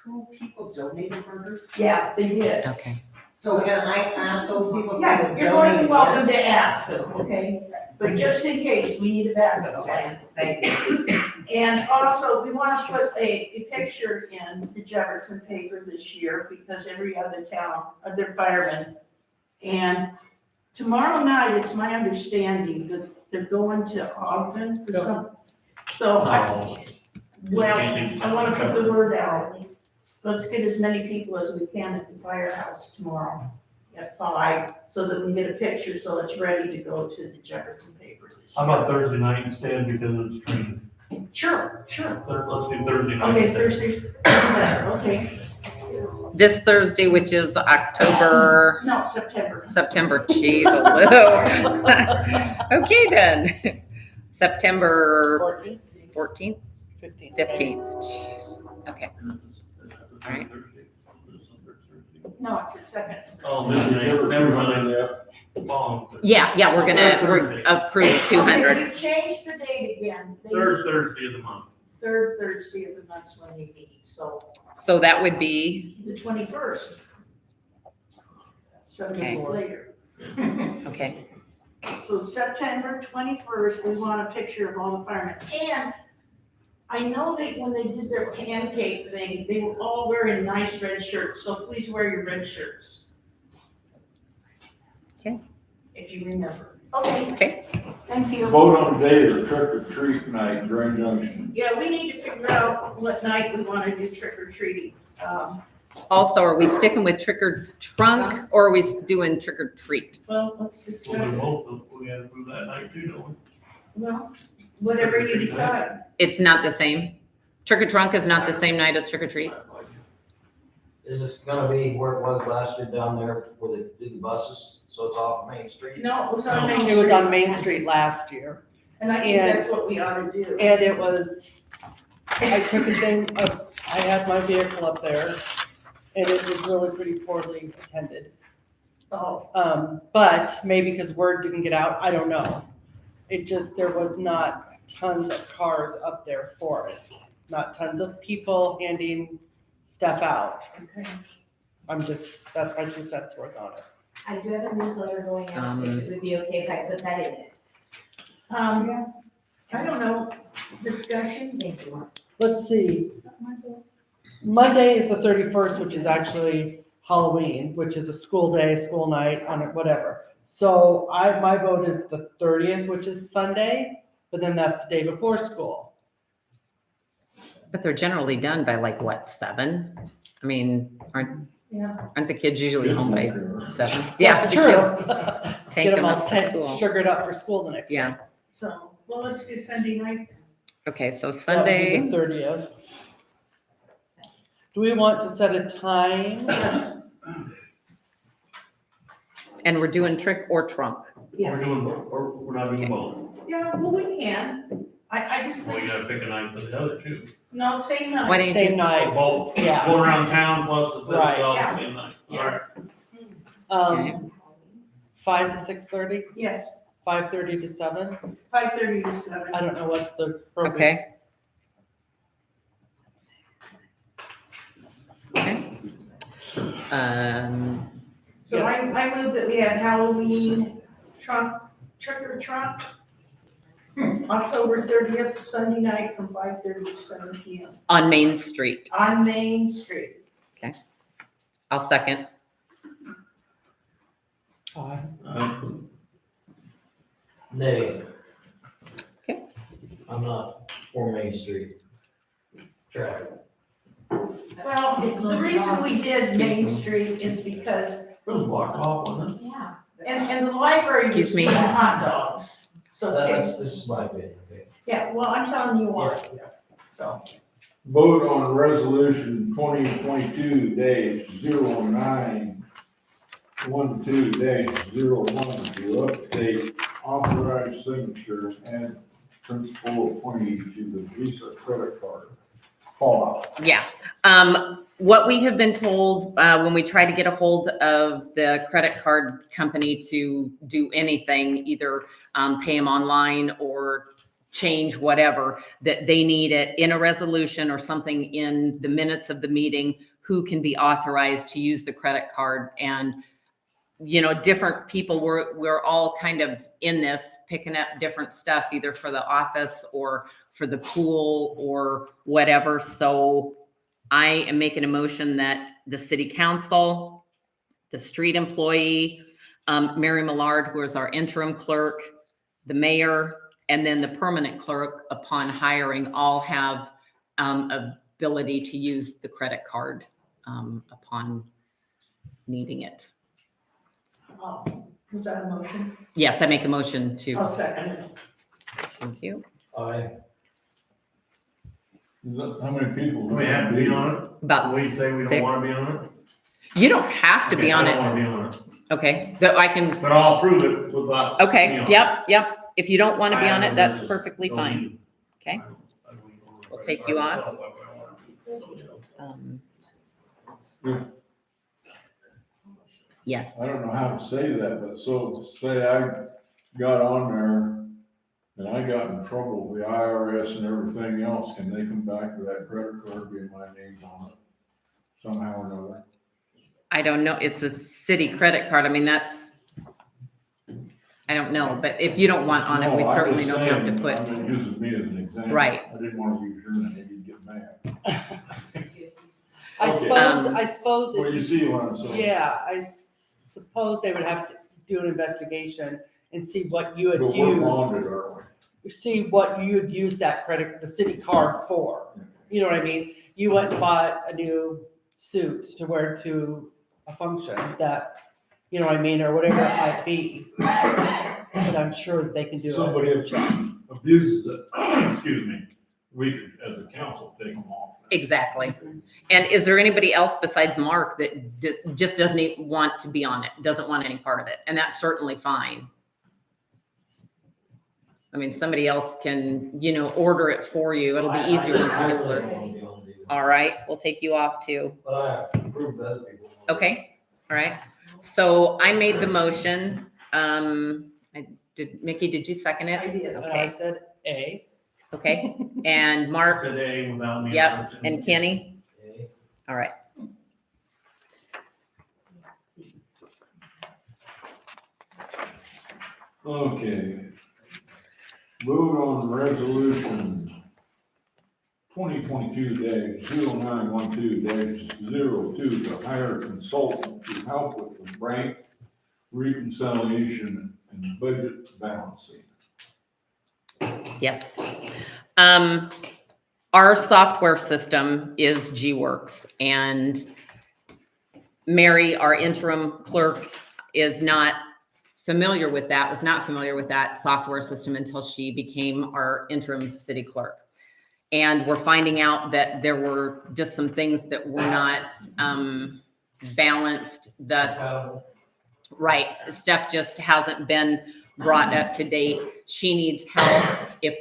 2 people donated burgers? Yeah, they did. Okay, So can I ask those people? Yeah, to you're more than donate welcome to ask them, okay? But just in case, we need a backup plan. again? Thank you. And also, we want to put a picture in the Jefferson paper this year because every other town, other firemen. And tomorrow night, it's my understanding that they're going to Ogden for some, so I want to put the word out. Let's get as many people as we can at the firehouse tomorrow at 5, so that we can get a picture, so it's ready to go to the Jefferson paper this How year. about Thursday night instead because it's training? Sure. Let's do Thursday night. Okay, instead. Thursday's better, okay. this Thursday, which is October, No, September. September, geez, a little. Okay then, September 14th, 15th, jeez. Okay, all right. No, it's the second. Oh, never mind. Long. Yeah, we're approve 200. Okay, you changed the date again. They- Third Thursday of the month. Third Thursday of the month's when they meet, so So that would be, the 21st. 7 Okay. days later. okay, So September 21st, we want a picture of all the firemen. And I know that when they did their pancake thing, they were all wearing nice red shirts, so please wear your red shirts. Okay. If you remember. Okay, okay. thank you. Vote on the day of the trick or treat night, Grand Junction. Yeah, we need to figure out what night we want to do trick or treating. Also, are we sticking with trick or trunk or are we doing trick or treat? Well, let's Well, discuss we it. both, we gotta prove that night too, don't we? Well, whatever you decide. It's not the same. Trick or trunk is not the same night as trick or treat. Is this gonna be where it was last year down there where they do the buses? So it's off Main Street? No, it was on Main Street. It was on Main Street last year, And I think and- that's what we ought to do. and it was, I took a thing of, I had my vehicle up there, and it was really pretty poorly attended. Oh, But maybe because word didn't get out, I don't know. It just, there was not tons of cars up there for it. Not tons of people handing stuff out. okay. That's my 2 cents worth on it. I do have a newsletter going out, if it would be okay if I put that in it. I don't know, discussion? Thank you. Let's see, Monday is the 31st, which is actually Halloween, which is a school day, school night, on it, whatever. So my vote is the 30th, which is Sunday, but then that's the day before school. But they're generally done by like what, 7? I mean, aren't the kids usually home by 7? Yeah, That's the true. kids take Get them all up to school. sugared up for school the next day. Yeah, So, well, let's do Sunday night. okay, so That would be Sunday, the 30th. Do we want to set a time? Yes, and we're doing trick or trunk. We're yes. doing, or we're not doing both. Yeah, well, we can. I just Well, you think, gotta pick a night for the other two. no, same night. Why don't you Same do, night, Both, yeah. going around town plus the Right. all Yeah. the same night. All Yes. right. 5 to 6:30, Yes, 5:30 to 7. 5:30 to 7. I don't know what the appropriate. okay. Okay. So I move that we have Halloween trunk trick or trot. October 30th, Sunday night from 5:30 to 7 PM On Main Street. on Main Street. I'll second. Nay. Okay. I'm not for Main Street traffic. Well, the reason we did Main Street is because, It was blocked off, wasn't it? Yeah. and the library was Excuse me? doing hot dogs. So, This is my opinion, okay? yeah, well, I'm telling you why, so. Vote on resolution 2022-0912-01 to update authorized signature and principal appointee to the Visa credit card. Paula. Yeah. What we have been told, when we try to get a hold of the credit card company to do anything, either pay them online or change whatever, that they need it in a resolution or something in the minutes of the meeting, who can be authorized to use the credit card. And, you know, different people, we're all kind of in this, picking up different stuff, either for the office or for the pool or whatever. So I am making a motion that the city council, the street employee, Mary Millard, who is our interim clerk, the mayor, and then the permanent clerk, upon hiring, all have ability to use the credit card upon needing it. Was that a motion? Yes, I make a motion to. I'll second it. Thank you. Aye. How many people? Do we have to be on it? About We say we don't six. wanna be on it? You don't have to be on I it. don't wanna be on it, Okay, though I can. but I'll approve it without. Okay, being on yep, yep. If you don't want to I be on have it, no that's business. perfectly Don't fine. need it. Okay. We'll take you off. Yes. I don't know how to say that, but so say I got on there and I got in trouble with the IRS and everything else, can they come back with that credit card being my name on it somehow or another? I don't know. It's a city credit card. I mean, that's, I don't know, but if you don't want on it, we No, I'm certainly just don't have to saying, put. I mean, using me as an example. Right. I didn't want to use your name, you'd get mad. I Okay. suppose, Well, you see what I'm saying? yeah, I suppose they would have to do an investigation and see what you had But we're used, bonded, aren't we? see what you had used that credit, the city card for. You know what I mean? You went and bought a new suit to wear to a function that, you know what I mean, or whatever it might be. But I'm sure that they can do it. Somebody abuses it, excuse me, we could, as a council, take them off. Exactly. And is there anybody else besides Mark that just doesn't want to be on it, doesn't want any part of it? And that's certainly fine. I mean, somebody else can, you know, order it for you. It'll be easier when I somebody really clerk. don't wanna be on it either. All right, we'll take you off too. But I approve other people. Okay, all right. So I made the motion. Mickey, did you second I it? did, and I Okay. said A. Okay, and Mark, Today without me. yep, on it. and Kenny? Okay. All right. Okay. Vote on resolution 2022-0912-02 to hire a consultant to help with the bank reconciliation and budget balancing. Yes. Our software system is G-Works, and Mary, our interim clerk, is not familiar with that, was not familiar with that software system until she became our interim city clerk. And we're finding out that there were just some things that were not balanced, thus, right, stuff just hasn't been brought up to date. She needs help. If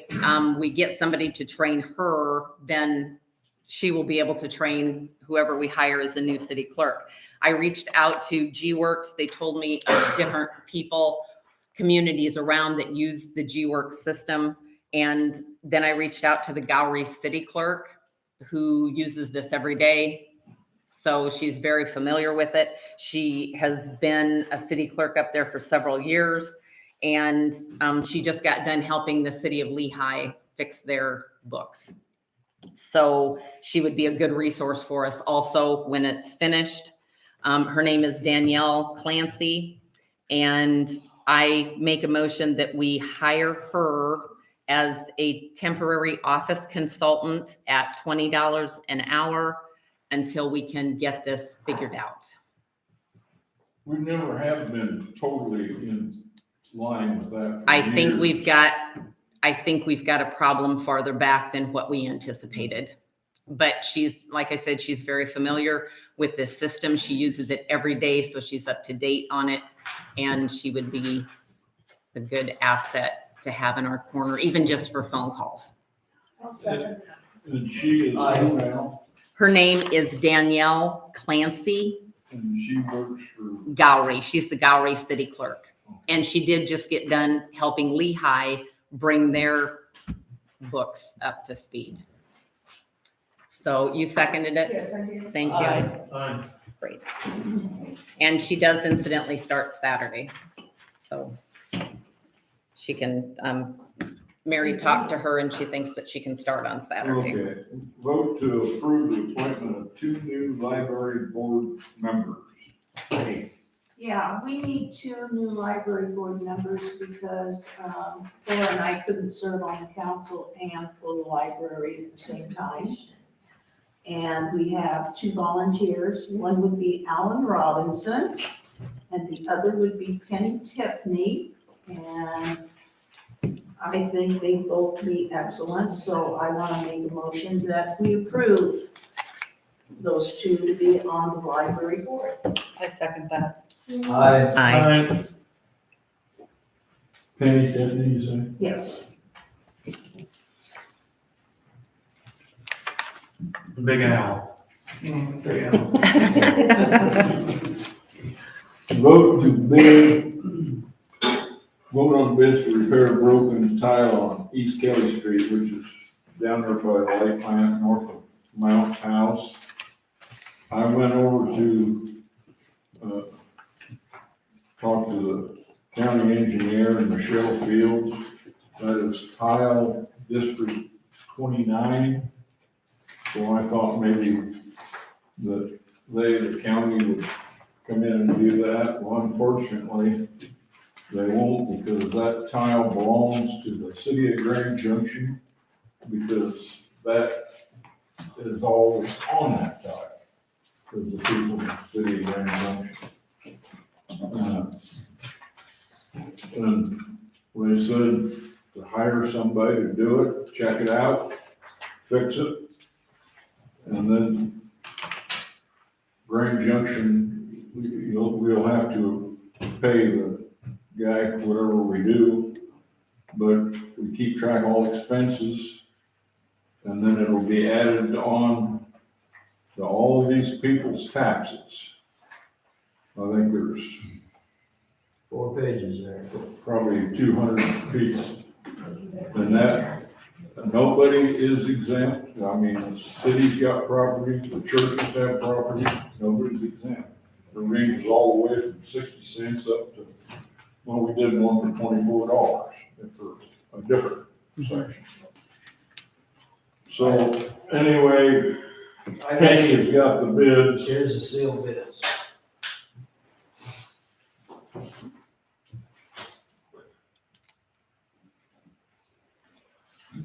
we get somebody to train her, then she will be able to train whoever we hire as a new city clerk. I reached out to G-Works. They told me of different people, communities around that use the G-Works system. And then I reached out to the Gowrie city clerk, who uses this every day. So she's very familiar with it. She has been a city clerk up there for several years. And she just got done helping the city of Lehigh fix their books. So she would be a good resource for us also when it's finished. Her name is Danielle Clancy, and I make a motion that we hire her as a temporary office consultant at $20 an hour until we can get this figured out. We never have been totally in line with that. for I think years. we've got a problem farther back than what we anticipated. But she's, like I said, she's very familiar with this system. She uses it every day, so she's up to date on it. And she would be a good asset to have in our corner, even just for phone calls. I'll second. And she is who now, Her name is Danielle Clancy and she works for, Gowrie. She's the Gowrie city clerk. And she did just get done helping Lehigh bring their books up to speed. So you seconded it? Yes, I do. Thank you. Aye. Fine. Great. And she does incidentally start Saturday. So she can, Mary talked to her and she thinks that she can start on Saturday. okay. Vote to approve the appointment of 2 new library board members. Hey, Yeah, we need 2 new library board members because Paula and I couldn't serve on the council and for the library at the same time. And we have 2 volunteers. One would be Alan Robinson, and the other would be Penny Tiffany. And I think they both be excellent, so I want to make a motion that we approve those 2 to be on the library board. I second that. I, Aye. Penny, Tiffany, you say? Yes. Big Al. Big Al. Vote to bid, vote on bids to repair broken tile on East Kelly Street, which is down there by the lake plant north of Mount House. I went over to, talk to the county engineer and Michelle Fields. That is tile District 29. So I thought maybe that the county would come in and do that. Well, unfortunately, they won't, because that tile belongs to the city of Grand Junction, because that is always on that tile, because the people in the city of Grand Junction. And they said to hire somebody to do it, check it out, fix it, and then Grand Junction, we'll have to pay the guy whatever we do, but we keep track of all expenses, and then it'll be added on to all of these people's taxes. I think there's 4 pages there. probably 200 people, and that, nobody is exempt. I mean, the city's got property, the churches have property, nobody's exempt. The range is all the way from 60 cents up to, well, we did one for $24 for a different section. So anyway, Penny's got the bids. Here's the sealed bids.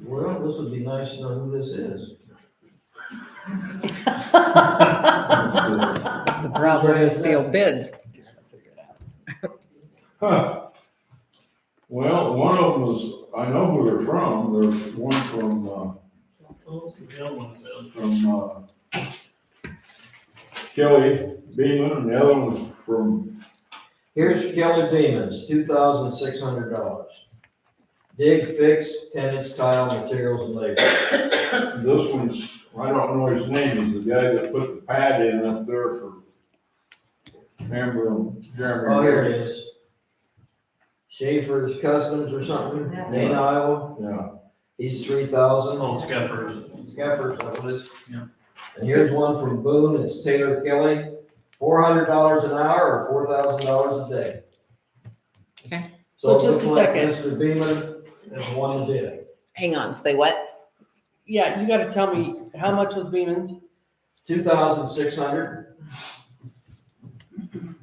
Well, this would be nice to know who this is. The problem is sealed bids. Huh. Well, one of them was, I know who they're from. There's one from Kelly Beeman, and the other one was from, Here's Kelly Beeman's, $2,600. Dig, fix, 10-inch tile, materials and labor. this one's, I don't know his name, he's the guy that put the pad in up there for, remember Jeremy? Oh, here it is. Schaefer's Customs or something, Dane, Iowa. Yeah. He's 3,000. Oh, Scaffers. Scaffers, that's what it is. Yeah. And here's one from Boone, it's Taylor Kelly, $400 an hour or $4,000 a day. So it just looks a like second. Mr. Beaman is one to bid. Hang on, say what? Yeah, you gotta tell me, how much was Beeman's? 2,600. And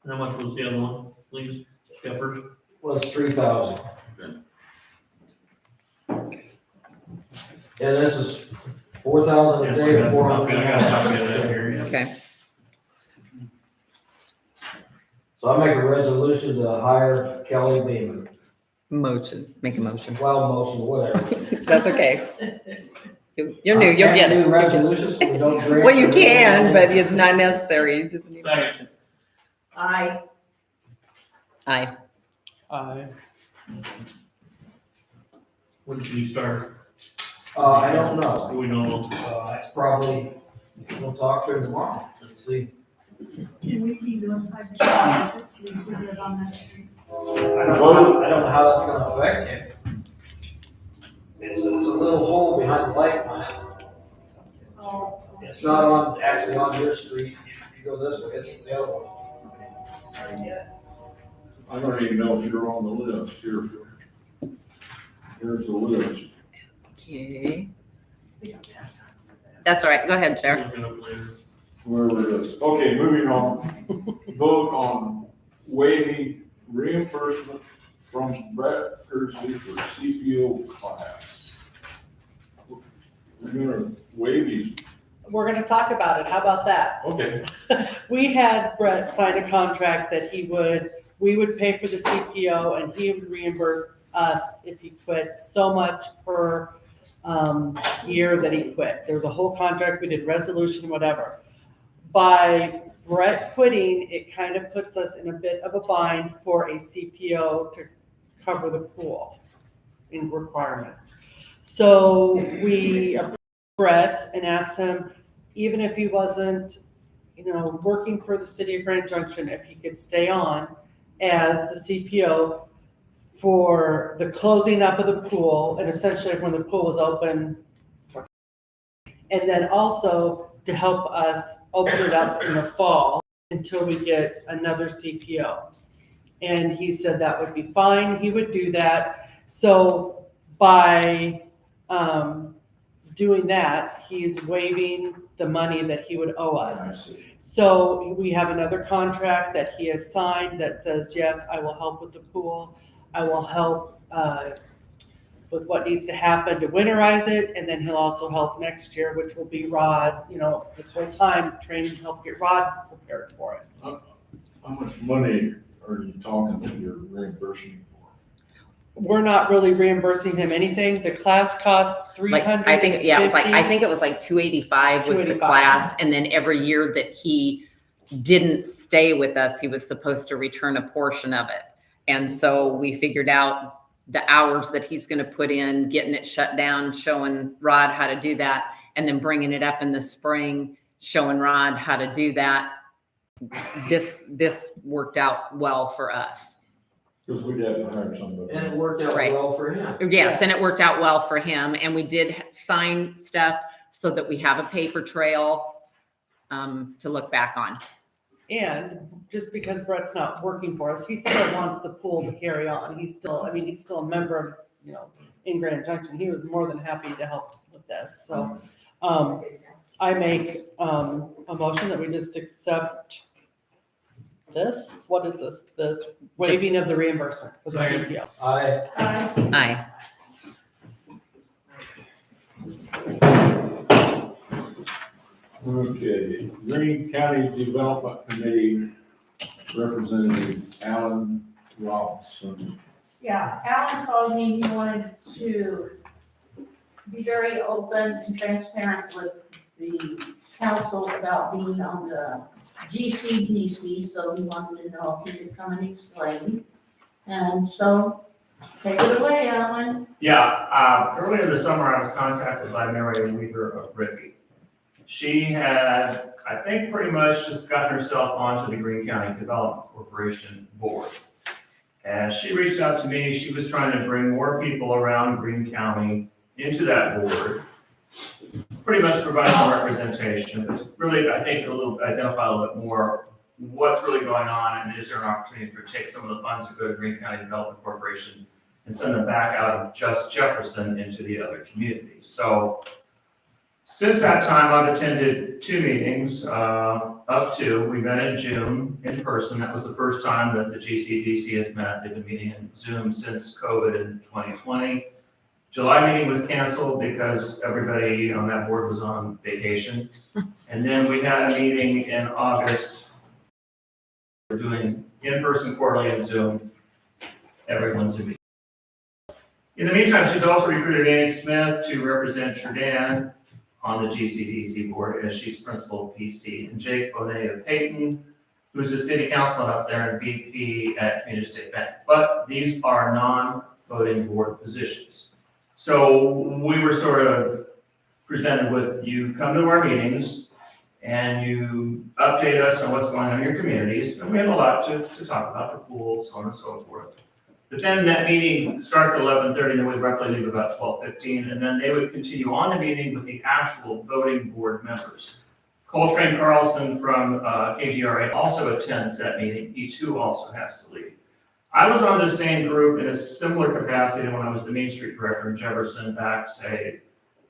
how much was the other one, please? Yeah, first. Was 3,000. And this is 4,000 a day to 400. I got a copy of that here, yeah. Okay, So I make a resolution to hire Kelly Beaman. make a motion. Well, motion, whatever. That's okay. You're new, you'll get Can't it. do resolutions, so we don't grant. Well, you can, but it's not necessary. You just need a motion. I, Aye. When can you start? I don't know. Do we know? Probably, we'll talk to him tomorrow, see. Can we keep doing 5%? Can we live on that street? I don't know how that's gonna affect you. It's a little hole behind the light plant. Oh, It's not actually on your street. You go this way, it's the other one. I don't even know if you're on the list here. Here's the list. Okay. That's all right. Go ahead, Chair. Look it up later. Wherever it is. Okay, moving on. Vote on waiving reimbursement from Brett Kersey for CPO class. We're gonna waive these. We're gonna talk about it, how about that? Okay. We had Brett sign a contract that we would pay for the CPO and he would reimburse us if he quit so much per year that he quit. There was a whole contract, we did resolution, whatever. By Brett quitting, it kind of puts us in a bit of a bind for a CPO to cover the pool in requirements. So we approached Brett and asked him, even if he wasn't, working for the city of Grand Junction, if he could stay on as the CPO for the closing up of the pool and essentially when the pool was open. And then also to help us open it up in the fall until we get another CPO. And he said that would be fine, he would do that. So by doing that, he's waiving the money that he would owe I us. see. So we have another contract that he has signed that says, yes, I will help with the pool. I will help with what needs to happen to winterize it. And then he'll also help next year, which will be Rod, this whole time, train and help get Rod prepared for it. How much money are you talking that you're reimbursing for? We're not really reimbursing him anything. The class cost $350. I think it was like 285 was the 285. class. And then every year that he didn't stay with us, he was supposed to return a portion of it. And so we figured out the hours that he's going to put in, getting it shut down, showing Rod how to do that, and then bringing it up in the spring, showing Rod how to do that. This worked out well for us. Because we'd have to hire somebody. And it worked out Right. well for him. Yes, and it worked out well for him. And we did sign stuff so that we have a paper trail to look back on. And just because Brett's not working for us, he still wants the pool to carry on. He's still a member of, in Grand Junction. He was more than happy to help with this. So, I make, a motion that we just accept this. What is this? This waiving of the reimbursement for the Second. CPO. Aye. Okay, Green County Development Committee Representative Alan Robinson. yeah, Alan told me he wanted to be very open and transparent with the council about being on the GCDC, so he wanted to know if he could come and explain. And so, take it away, Alan. Yeah, earlier this summer, I was contacted by Mary Weaver of Ricky. She had, I think, pretty much just gotten herself onto the Greene County Development Corporation board. As she reached out to me, she was trying to bring more people around Greene County into that board, pretty much provide more representation, but really, I think, identify a little bit more what's really going on, and is there an opportunity for take some of the funds that go to Green County Development Corporation and send them back out of just Jefferson into the other communities. So since that time, I've attended 2 meetings, up to, we met in June in person. That was the first time that the GCDC has met. They've been meeting in Zoom since COVID in 2020. July meeting was canceled because everybody on that board was on vacation. And then we had a meeting in August. We're doing in-person quarterly and Zoom. Everyone's in. In the meantime, she's also recruited Annie Smith to represent Jordan on the GCDC board as she's principal PC, and Jake Bonet of Peyton, who's a city councilman up there and VP at Community State Bank. But these are non-voting board positions. So we were sort of presented with, you come to our meetings and you update us on what's going on in your communities, and we have a lot to talk about, the pools, so on and so forth. But then that meeting starts at 11:30, and then we roughly leave about 12:15, and then they would continue on the meeting with the actual voting board members. Coltrane Carlson from KGRA also attends that meeting. He too also has to leave. I was on the same group in a similar capacity when I was the Main Street director in Jefferson back, say,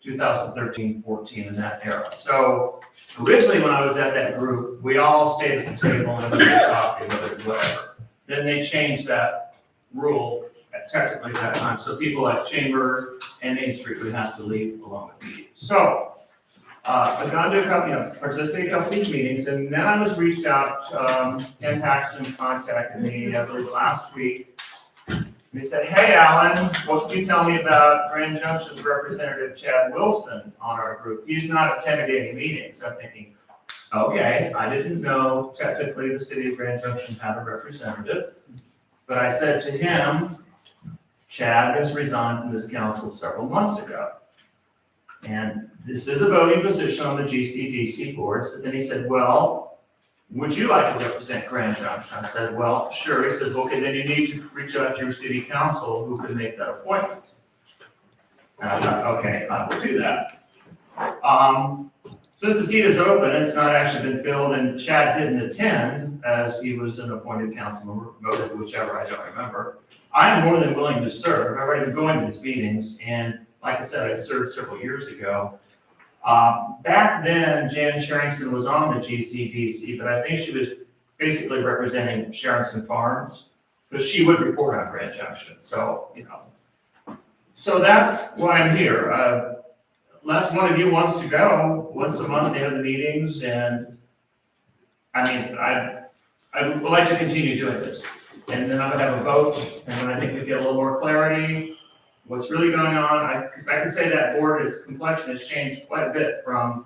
2013-14 in that era. So originally when I was at that group, we all stayed at the table and everybody talked, whatever. Then they changed that rule technically at that time, so people at Chamber and Main Street would have to leave along with me. So I've gone to participated in a couple of these meetings, and then I was reached out. Ken Paxton contacted me, I believe last week. And he said, "Hey, Alan, what can you tell me about Grand Junction's representative Chad Wilson on our group? He's not attending any meetings." I'm thinking, okay, I didn't know technically the city of Grand Junction had a representative. But I said to him, Chad has resigned from this council several months ago. And this is a voting position on the GCDC board. So then he said, well, would you like to represent Grand Junction? I said, well, sure. He says, okay, then you need to reach out to your city council who can make that appointment. And I thought, okay, I will do that. Since the seat is open, it's not actually been filled, and Chad didn't attend as he was an appointed council member, voted whichever, I don't remember. I am more than willing to serve. I've already been going to these meetings, and like I said, I served several years ago. Back then, Jan Sherrington was on the GCDC, but I think she was basically representing Sherrington Farms, because she would report on Grand Junction. So, so that's why I'm here. Unless one of you wants to go, once a month they have the meetings, and I mean, I would like to continue doing this. And then I'm gonna have a vote, and then I think we get a little more clarity, what's really going on. Because I can say that board's complexion has changed quite a bit from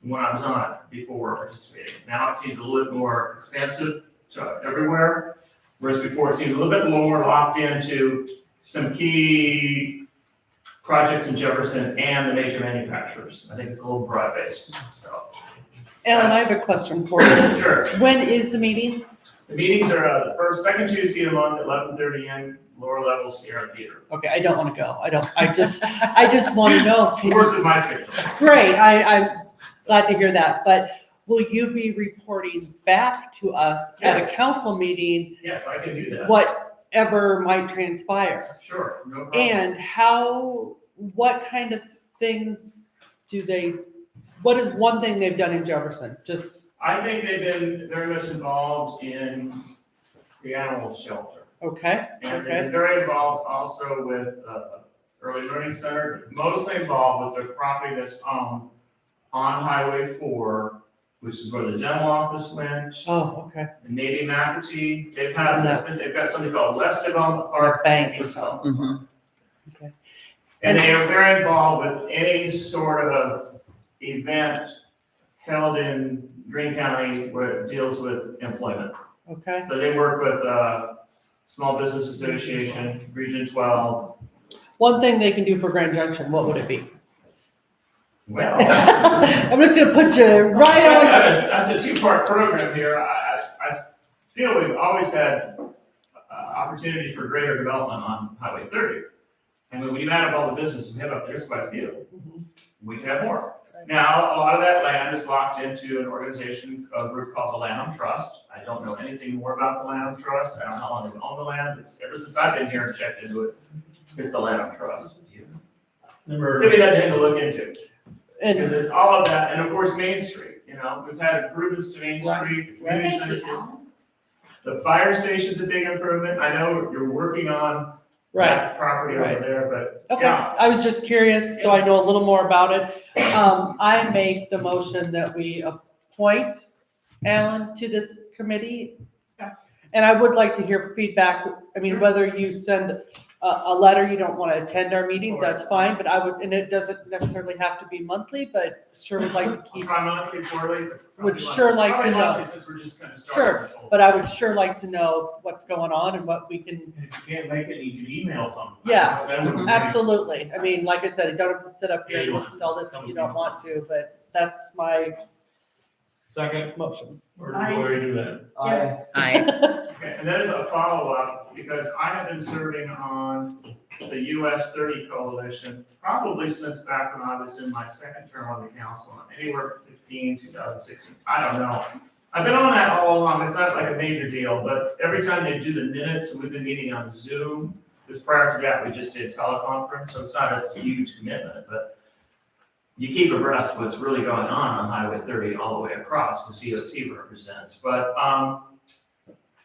when I was on it before participating. Now it seems a little bit more expansive to everywhere, whereas before it seemed a little bit more locked into some key projects in Jefferson and the major manufacturers. I think it's a little broad-based, so. Ellen, I have a question for you. Sure. When is the meeting? The meetings are the second Tuesday of the month at 11:30 in lower level Sierra Theater. Okay, I don't want to go. I just want to know. Of course, with my schedule. Great, I'm glad to hear that, but will you be reporting back to us at a council meeting? Yes, I can do that. Whatever might transpire? Sure, no problem. And what kind of things what is one thing they've done in Jefferson? Just, I think they've been very much involved in the animal shelter. okay, And they've been very involved also with early learning center, mostly involved with the property that's owned on Highway 4, which is where the dental office went. oh, okay. And maybe McAtee, they've got something called West Development Park. Bank. East Development Park. Okay. And they are very involved with any sort of event held in Greene County where it deals with employment. Okay. So they work with Small Business Association, Region 12. One thing they can do for Grand Junction, what would it be? Well. I'm just gonna put you right on. That's a two-part program here. I feel we've always had opportunity for greater development on Highway 30. I mean, when you add up all the businesses we have up there, it's quite a few. We could have more. Now, a lot of that land is locked into an organization, a group called the Lanham Trust. I don't know anything more about the Lanham Trust. I don't know how long they've owned the land. It's, ever since I've been here and checked into it, it's the Lanham Trust. Maybe that's thing to look into. Because it's all of that, and of course, Main Street, you know, we've had improvements to Main Street, community Thank you, centers. Alan. The fire station's a big improvement. I know you're working on Right. that property over Right. there, but Okay, yeah. I was just curious, so I know a little more about it. I make the motion that we appoint Alan to this committee. And I would like to hear feedback, I mean, whether you send a letter, you don't want to attend our meetings, that's fine, but I would, and it doesn't necessarily have to be monthly, but sure would like to I'll keep, try monthly, quarterly. but Would probably sure like probably to know. monthly, since we're just kind of starting this whole. but I would sure like to know what's going on and what we can, And if you can't make it, you can email something. Yes, That would be- absolutely. I mean, like I said, you don't have to sit up here and Yeah, you listen to all this if you don't want to, but that's my Second, motion. or do we do that? Aye. Okay, and that is a follow-up, because I have been serving on the US 30 Coalition, probably since back when I was in my second term on the council, anywhere 2016, I don't know. I've been on that all along, it's not like a major deal, but every time they do the minutes, and we've been meeting on Zoom, because prior to that, we just did teleconference, so it's not a huge commitment, but you keep abreast of what's really going on Highway 30 all the way across, because DOT represents, but,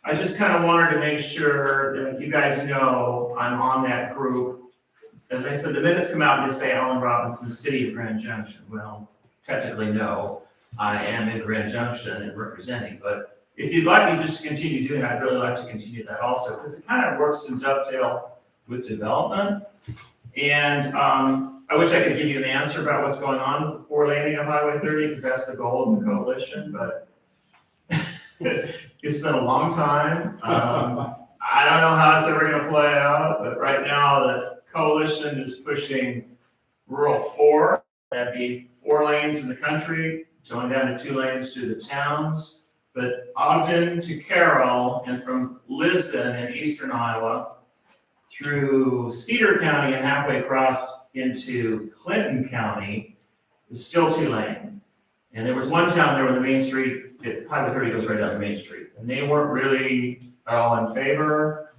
I just kind of wanted to make sure that you guys know I'm on that group. As I said, the minutes come out and they say Alan Robinson, City of Grand Junction. Well, technically, no, I am in Grand Junction and representing, but if you'd like me just to continue doing that, I'd really like to continue that also, because it kind of works in dovetail with development. And, I wish I could give you an answer about what's going on with the 4 laning of Highway 30, because that's the goal of the coalition, but it's been a long time. I don't know how it's ever gonna play out, but right now the coalition is pushing rural 4. That'd be 4 lanes in the country, going down to 2 lanes to the towns. But Ogden to Carroll and from Lisbon in eastern Iowa through Cedar County and halfway across into Clinton County is still 2 lane. And there was one town there where the main street, Highway 30 goes right down the main street, and they weren't really at all in favor.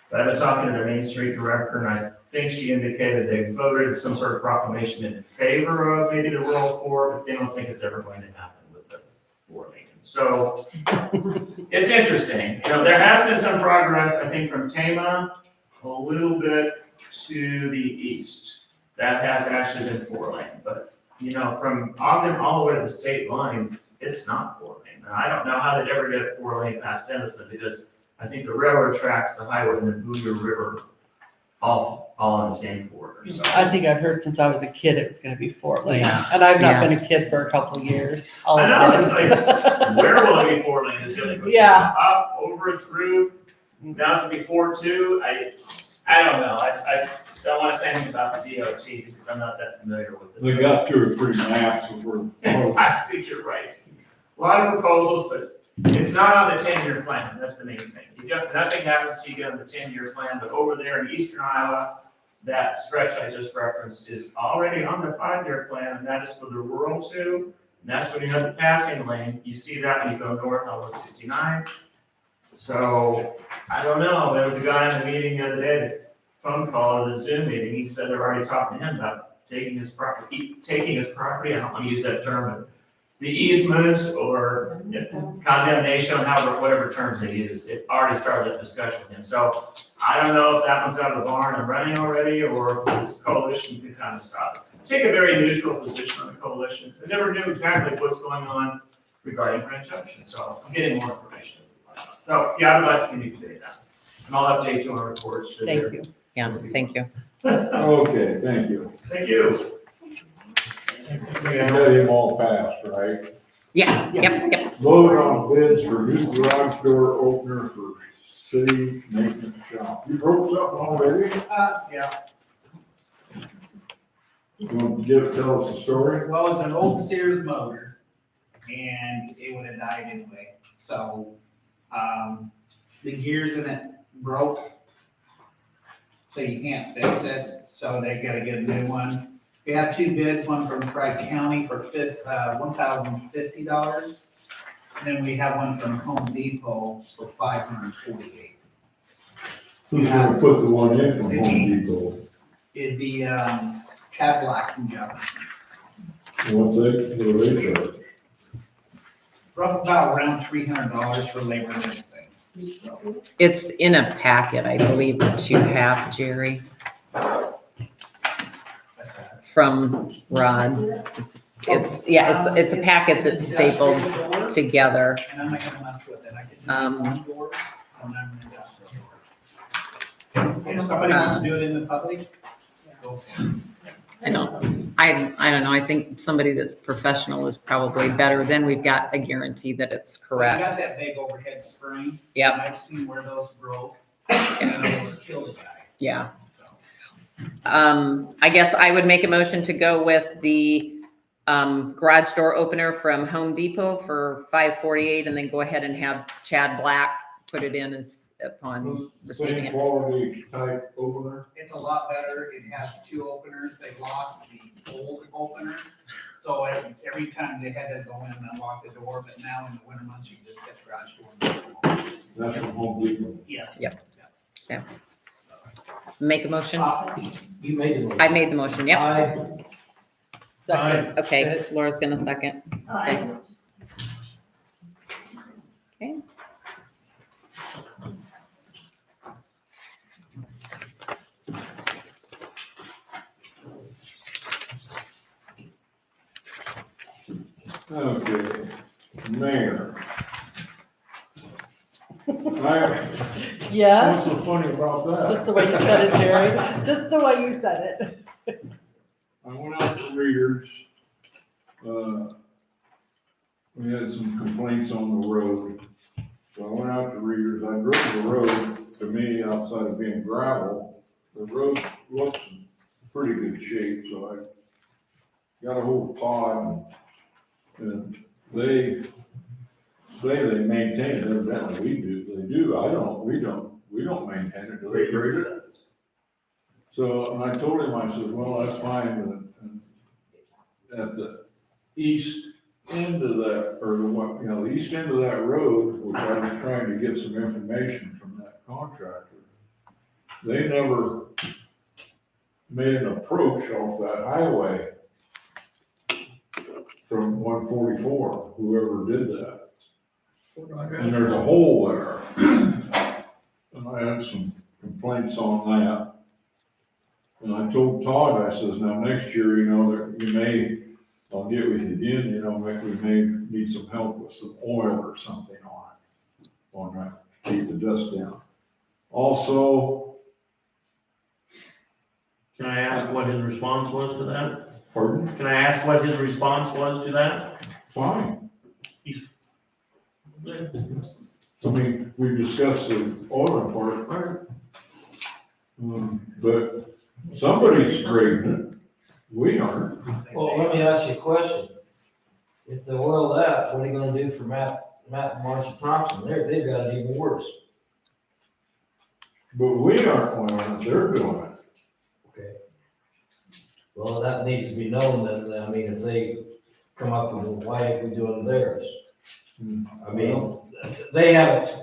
But I've been talking to their Main Street director, and I think she indicated they voted some sort of proclamation in favor of maybe the rural 4, but they don't think it's ever going to happen with the 4 lane. So it's interesting. You know, there has been some progress, I think, from Tama a little bit to the east. That has actually been 4 lane, but you know, from Ogden all the way to the state line, it's not 4 lane. And I don't know how they'd ever get 4 lane past Denison, because I think the railroad tracks, the highway, and the Booyer River all on the same border. So I think I've heard since I was a kid it was gonna be 4 lane, Yeah. and I've not Yeah. been a kid for a couple of years. I'll I know, admit it's it. like, where will it be 4 lane is the other question. Yeah. Up, over, through, now it's gonna be 4-2. I don't know. I don't want to say anything about the DOT because I'm not that familiar with it. They got 2 or 3 maps of where. I think you're right. A lot of proposals, but it's not on the 10-year plan. That's the main thing. You got, nothing happens till you get on the 10-year plan, but over there in eastern Iowa, that stretch I just referenced is already on the 5-year plan, and that is for the rural 2. And that's when you have the passing lane. You see that when you go north on 169. So I don't know. There was a guy in the meeting the other day, phone call or the Zoom meeting. He said they're already talking to him about taking his property. I don't want to use that term, but the easement or condemnation, however, whatever terms they use. They've already started that discussion with him. So I don't know if that one's out of the barn and running already, or if this coalition can kind of stop it. Take a very neutral position on the coalition, because I never knew exactly what's going on regarding Grand Junction. So I'm getting more information. So yeah, I would like to communicate that. And I'll update you on reports. Thank you. Yeah, thank you. Okay, thank you. Thank you. We got him all passed, right? Yeah, yep. Vote on bids for new garage door opener for city maintenance shop. You wrote something already? Yeah, You want to tell us the story? well, it's an old Sears motor, and it would have died anyway, so, the gears in it broke. so you can't fix it, so they gotta get a new one. We have 2 bids, one from Wright County for $1,050, and then we have one from Home Depot for $548. Who's gonna put the one in from Home Depot? It'd be, Chad Black from Jefferson. What they charge? Rough about around $300 for labor and everything. So, It's in a packet, I believe, that you have, Jerry, that's that. from Rod. It's a packet that's stapled together. And I'm not gonna mess with it, I can do Um, one doors, and I'm an industrial door. If somebody wants to do it in the public, go for it. I don't know, I think somebody that's professional is probably better, then we've got a guarantee that it's We correct. got that big overhead spring. Yep. And I've seen where those broke, and it almost killed a guy. Yeah. So, I guess I would make a motion to go with the garage door opener from Home Depot for $548, and then go ahead and have Chad Black put it in as upon receiving Same it. quality type opener? it's a lot better. It has 2 openers. They lost the old openers. So every time they had to go in and unlock the door, but now in the winter months, you just get the garage door. That's from Home Depot. Yes. Yep. Make a motion? You made the motion. I made the motion, yep. Second. Okay, Laura's gonna second. Aye. Okay. Okay, Mayor. Yeah, What's so funny about just that? the way you said it, Jerry, just the way you said it. I went out to Readers. We had some complaints on the road. So I went out to Readers. I drove the road, to me, outside of being gravel, the road looks in pretty good shape, so I got a hold of Todd and they say they maintain it, evidently we do, they do, we don't maintain it, do they, Grader? So, and I told him, I said, well, that's fine, and at the east end of that, or the east end of that road, which I was trying to get some information from that contractor, they never made an approach off that highway from 144, whoever did that. And there's a hole there. And I had some complaints on that. And I told Todd, I says, now next year, that I'll get with you again, we may need some help with some oil or something on that, keep the dust down. Also, Can I ask what his response was to that? pardon? Can I ask what his response was to that? Fine. Yeah. I mean, we discussed the oil part. But somebody's grading it. We aren't. Well, let me ask you a question. If they oil that, what are you gonna do for Matt and Marcia Thompson? They've got it even worse. But we aren't oiling it, they're doing it. Okay. Well, that needs to be known that, if they come up with, why ain't we doing theirs? They have it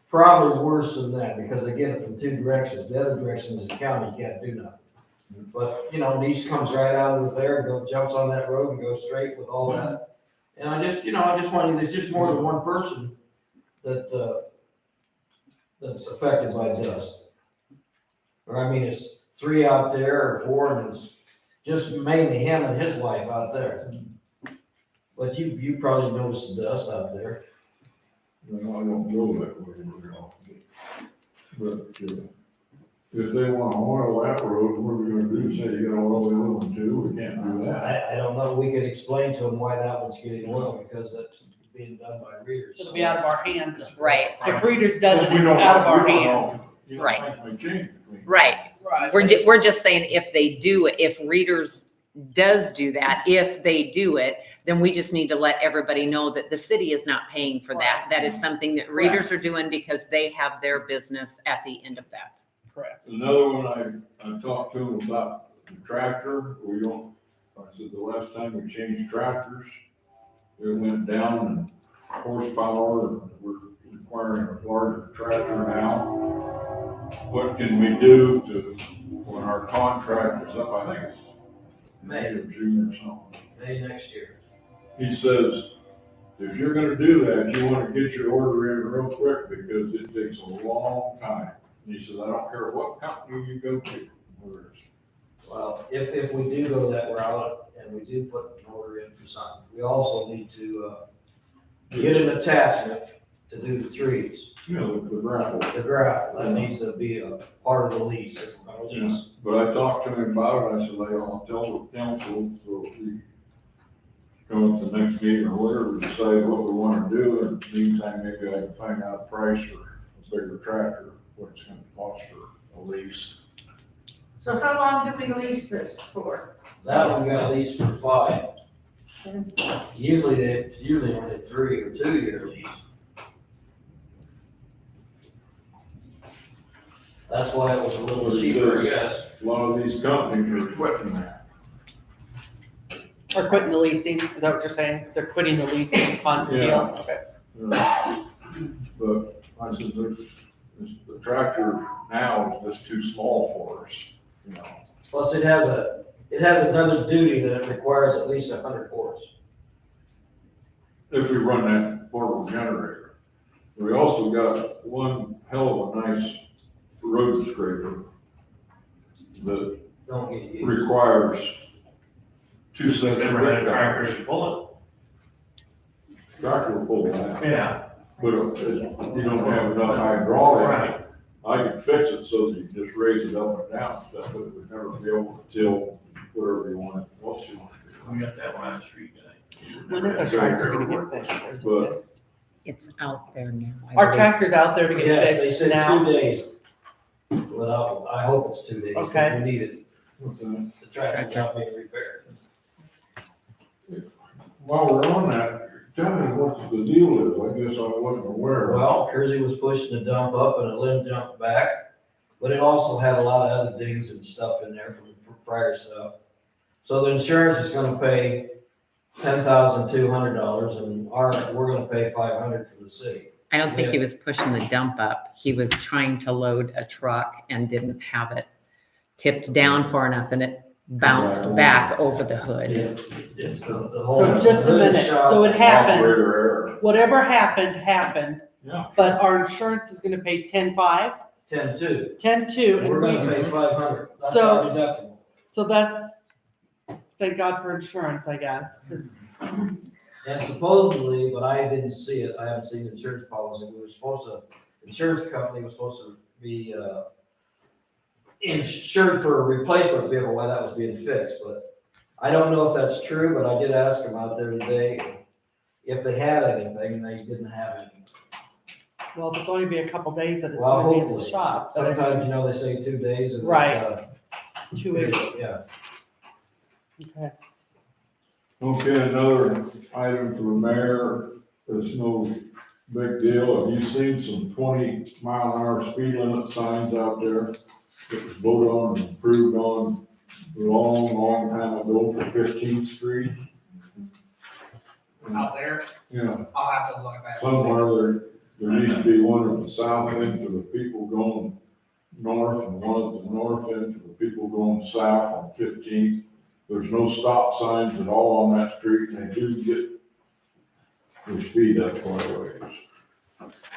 probably worse than that, because they get it from 2 directions. The other direction is the county, you can't do nothing. But, East comes right out of there and jumps on that road and goes straight with all that. And I just wanted, there's just more than one person that's affected by dust. Or it's 3 out there or 4, and it's just mainly him and his wife out there. But you probably noticed the dust out there. I don't go that way very often. But if they want to oil that road, what are we gonna do? Say you gotta oil the other one too? We can't do that. I don't know, we could explain to them why that one's getting oil, because that's being done by Readers. It'll be out of our hands. Right, If Readers does it, But we it's don't- out of our we don't hands. know. Right. Things may change between. right. Right. We're just saying if they do, if Readers does do that, if they do it, then we just need to let everybody know that the city is not paying for that. That is something that Readers are doing because they have their business at the end of that. correct. Another one, I talked to him about the tractor, I said, the last time we changed tractors, it went down in horsepower, and we're requiring a larger tractor now. What can we do when our contract is up, I think it's May or June or something? May next year. He says, if you're gonna do that, you wanna get your order in real quick because it takes a long time. And he says, I don't care what company you go to, whether it's Well, if we do go that route and we do put an order in for something, we also need to, get an attachment to do the trees. the gravel. The gravel, that needs to be a part of the lease, if we're gonna lease. But I talked to him about it, I said, I'll tell the council, so if we come up to the next meeting or whatever, decide what we wanna do, and in the meantime, maybe I can find out a price for a bigger tractor, what it's gonna cost for a lease. So how long do we lease this for? That one got leased for 5. Usually only 3 or 2-year lease. That's why it was a little cheaper, I guess. A lot of these companies are quitting that. Or quitting the leasing, is that what you're saying? They're quitting the leasing on the deal? Yeah. Okay. But I said, the tractor now is just too small for us, Plus it has another duty that it requires at least 100 horse. if we run that portable generator. We also got one hell of a nice road scraper that Don't get used. requires 2 sets of Never had a brake tractor tires. to pull Tractor will pull that, it. Yeah. but if you don't have enough hydraulic, Right. I could fix it so that you can just raise it up and down and stuff, but it would never be able to till whatever you want, else you want to do. We got that one on the street today. When is our tractor gonna get fixed? Or is it But- fixed? It's out there now. I Our believe. tractor's out there to get Yes, they fixed said now. 2 days. Well, I hope it's 2 days. 'cause Okay. We need it. What's that? The tractor's not being repaired. While we're on that, tell me what the deal is, I guess I wasn't aware. Well, Kersey was pushing the dump up and a limb jumped back, but it also had a lot of other dings and stuff in there from prior stuff. So the insurance is gonna pay $10,200 and we're gonna pay $500 for the city. I don't think he was pushing the dump up. He was trying to load a truck and didn't have it tipped down far enough and it bounced back over the hood. It's the whole. So just a minute, so it happened, Operator error. whatever happened, Yeah. but our insurance is gonna pay 10.5, 10-2. 10.2, We're and gonna we, pay 500. That's So- our deductible. so that's, thank God for insurance, I guess, 'cause And supposedly, but I didn't see it, I haven't seen the insurance policy, insurance company was supposed to be, insured for a replacement vehicle while that was being fixed, but I don't know if that's true, but I did ask them out there today if they had anything, and they didn't have anything. well, if it's only be a couple days that it's Well, gonna be in the hopefully. shop. but Sometimes, they say 2 days and. Right. 2 weeks, Yeah. okay. Okay, another item for the mayor, it's no big deal, have you seen some 20-mile-an-hour speed limit signs out there? That was voted on and approved on a long time ago for 15th Street? Out there, Yeah, I'll have to look back. somewhere there needs to be one at the south end for the people going north and one at the north end for the people going south on 15th. There's no stop signs at all on that street, and they do get the speed up quite a ways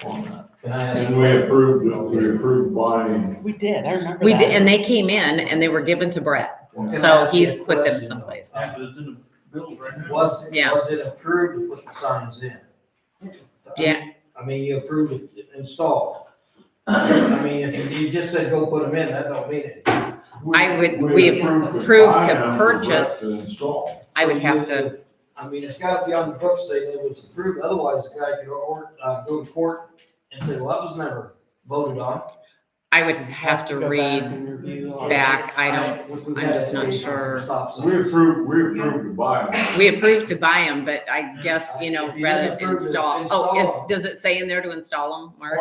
on that. Can I ask? And we approved buying. We did, I remember that. We did, and they came in and they were given to Brett. Can I So ask you he's a put them question? someplace. Yeah, but it's in the bills right now. Was Yeah. it approved to put the signs in? Yeah, I mean, you approved it installed. I mean, if you just said go put them in, that don't mean it. we approved to purchase. To install. I would have to, I mean, it's gotta be on the books saying it was approved, otherwise the guy could go to court and say, well, that was never voted on. I would have to go back read and review all back. that. I'm just not sure. We approved to buy them. We approved to buy them, but I guess, you know, If you rather didn't approve to install. install Oh, does it say in there to install them, Mark?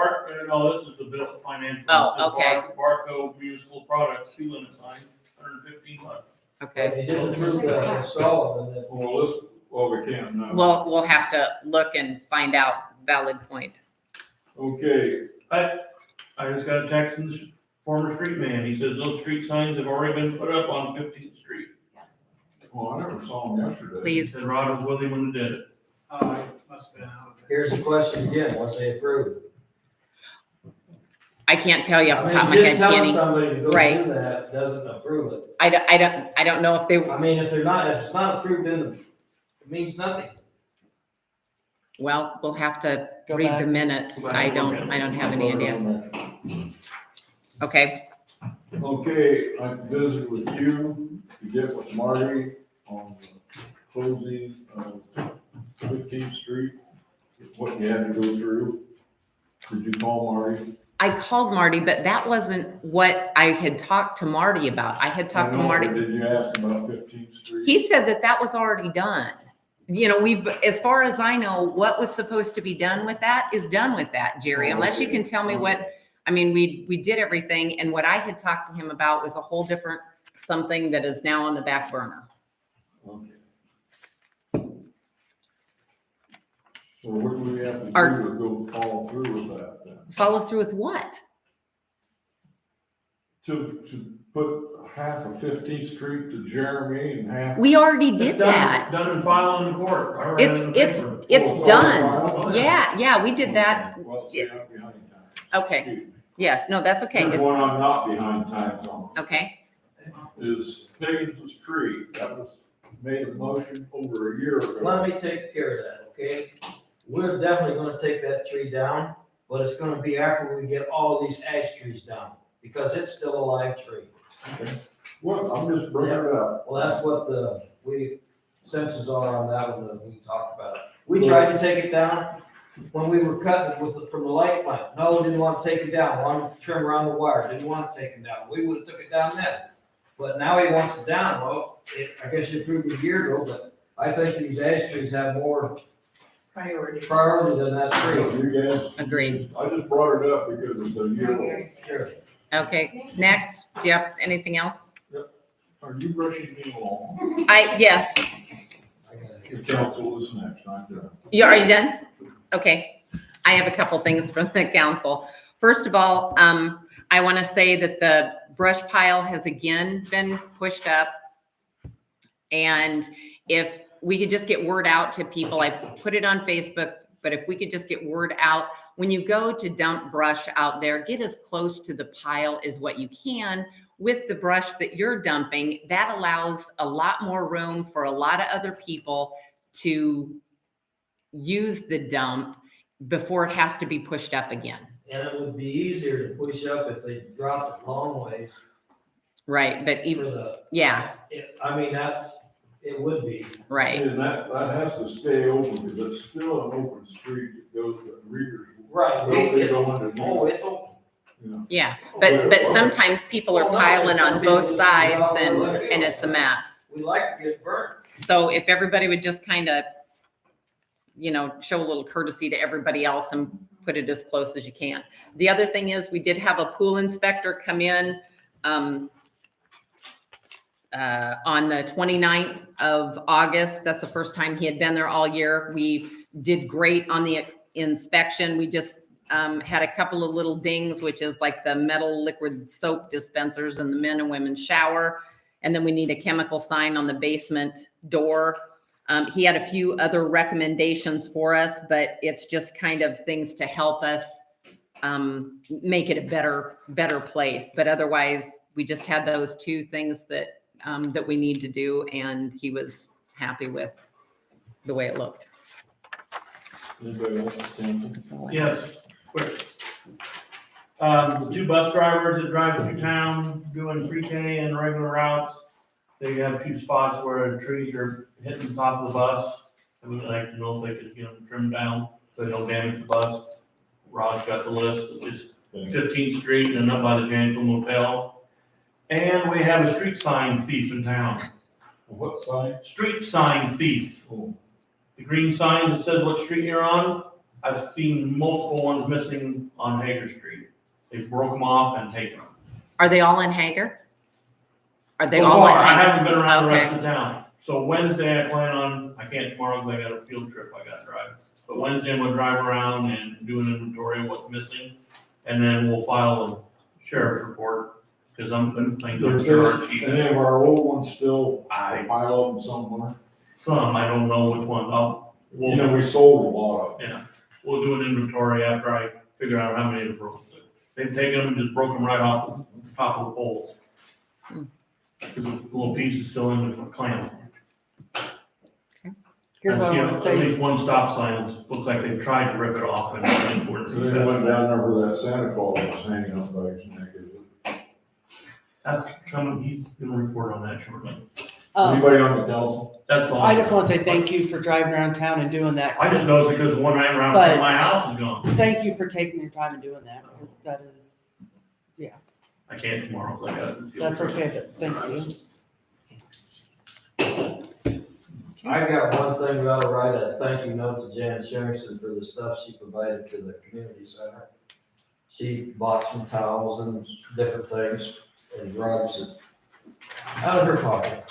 No, this is the bill financial. Oh, It says okay. Barcode municipal products, speed limit sign, $115. Okay. If you didn't approve to install them, then Well, we can't now. Well, we'll have to look and find out. Valid point. Okay, I just got a text from the former street man. He says those street signs have already been put up on 15th Street. well, I never saw them yesterday. He Please. said Rod was with him when he did it. I must have been out of it. here's the question again, once they approve. I can't tell you off the I top of mean, my just head, telling Kenny. somebody to go Right. do that doesn't approve it. I don't know if they, I mean, if it's not approved it means nothing. well, we'll have to Go read back. the minutes. Go back I and look don't at it. have any idea. Okay, Okay, I visited with you to get with Marty on the closing of 15th Street, what you had to go through. Did you call Marty? I called Marty, but that wasn't what I had talked to Marty about. I had talked to I know, Marty. but did you ask him about 15th Street? He said that was already done. You know, as far as I know, what was supposed to be done with that is done with that, Jerry, unless you can tell me what, I mean, we did everything, and what I had talked to him about was a whole different something that is now on the back burner. Okay. So what do we have to do Our- to go follow through with that then? Follow through with what? To put half of 15th Street to Jeremy and half. We already did It's done- that. Done and filed in the court. I read it in the paper. It's done. Yeah, we did that. Well, see, I'm behind time. Okay. Excuse me. Yes, no, that's okay. Here's It's- one I'm not behind times on, Okay, is Higgins' tree. That was made a motion over a year ago. Let me take care of that, okay? We're definitely gonna take that tree down, but it's gonna be after we get all these ash trees down, because it's still a live tree. Well, I'm just bringing it up. Well, that's what senses are on that one that we talked about. We tried to take it down when we were cutting from the light plant. No, didn't want to take it down, wanted to trim around the wire, didn't want to take it down. We would have took it down then. But now he wants it down. Well, I guess you approved a year ago, but I think these ash trees have more Priority. priority than that tree. You guys. Agreed. I just brought it up because it's a year old. Sure. okay. Next, do you have anything else? Are you rushing me along? Yes. Council is next, I'm done. Are you done? Okay. I have a couple things from the council. First of all, I want to say that the brush pile has again been pushed up. And if we could just get word out to people, I put it on Facebook, but if we could just get word out, when you go to dump brush out there, get as close to the pile as what you can with the brush that you're dumping. That allows a lot more room for a lot of other people to use the dump before it has to be pushed up again. And it would be easier to push up if they dropped it long ways. Right, but For even, the, yeah, I mean, it would be. right. And that has to stay open because it's still an open street that goes to readers. Right. Really going to. It's open. Yeah, but sometimes people are piling on both sides and it's a mess. We like to get it burnt. So if everybody would just kind of, show a little courtesy to everybody else and put it as close as you can. The other thing is we did have a pool inspector come in on the 29th of August. That's the first time he had been there all year. We did great on the inspection. We just had a couple of little dings, which is like the metal liquid soap dispensers in the men and women's shower. And then we need a chemical sign on the basement door. He had a few other recommendations for us, but it's just kind of things to help us make it a better place. But otherwise, we just had those two things that we need to do, and he was happy with the way it looked. Anybody else? That's all I have. Yes, quick. The two bus drivers that drive through town doing pre-K and regular routes, they have two spots where the trees are hitting the top of the bus. I would like to know if they could, trim down so they don't damage the bus. Rod's got the list, just 15th Street and up by the Jankel Motel. And we have a street sign thief in town. What sign? Street sign thief. The green signs that says what street you're on, I've seen multiple ones missing on Hager Street. They've broke them off and taken them. Are they all in Hager? Are they So all in far, I Hager? haven't been around the Okay. rest of town. So Wednesday I plan on, I can't tomorrow because I got a field trip I gotta drive. But Wednesday I'm gonna drive around and do an inventory of what's missing. And then we'll file a sheriff's report, because I'm sure our chief. Any of our old ones still, I, pile of them somewhere? some, I don't know which ones. You know, we sold a lot of them. Yeah, we'll do an inventory after I figure out how many to broke. They've taken them and just broke them right off the top of the poles. Because the little piece is still in the clamp. Here's what I want to At say. least one stop sign, it looks like they tried to rip it off and it wasn't So they went successful. down there where that Santa Claus was hanging up by his neck, is it? That's coming, he's gonna report on that shortly. Anybody on the council? That's all. I just want to say thank you for driving around town and doing that. I just noticed because one right around But- my house is gone. Thank you for taking your time and doing that, because that is, I can't tomorrow, 'cause I got a field that's trip. okay, but thank you. I got one thing, we ought to write a thank you note to Jan Sherrington for the stuff she provided to the community center. She bought some towels and different things and rugs and out of her pocket.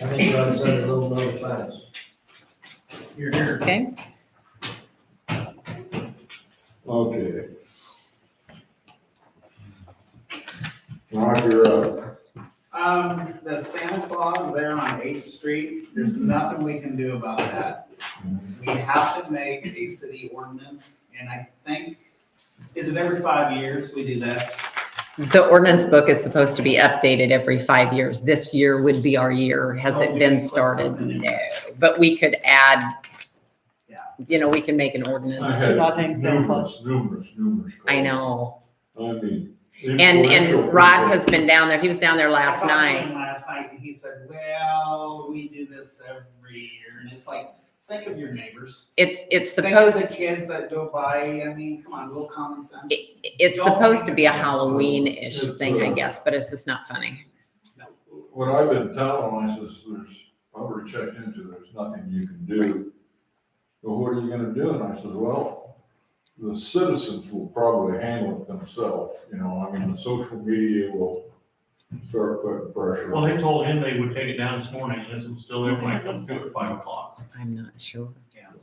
I think you ought to send a little note of thanks. You're here. Okay, Okay. Roger, you're up. The Santa Claus there on 8th Street, there's nothing we can do about that. We have to make a city ordinance, and I think, is it every 5 years we do that? the ordinance book is supposed to be updated every 5 years. This year would be our year. Has it been started? No, but we could add, Yeah. you know, we can make an I ordinance. had not hang Santa Claus. numerous calls. I know. I mean. And influential Rod people. has been down there. He was down there I last talked to night. him last night, and he said, well, we do this every year, and it's like, think of your neighbors. It's Think of supposed, the kids that go by, I mean, come on, a little common sense. it's Don't supposed make to it be a sound- Halloween-ish It's, thing, I guess, but it's just not funny. What I've been telling them, I says, I've already checked into, there's nothing you can do. Well, what are you gonna do? And I said, well, the citizens will probably handle it themselves, you know, I mean, the social media will start putting pressure. Well, they told him they would take it down this morning, and it's still there when I come through at 5 o'clock. I'm not sure.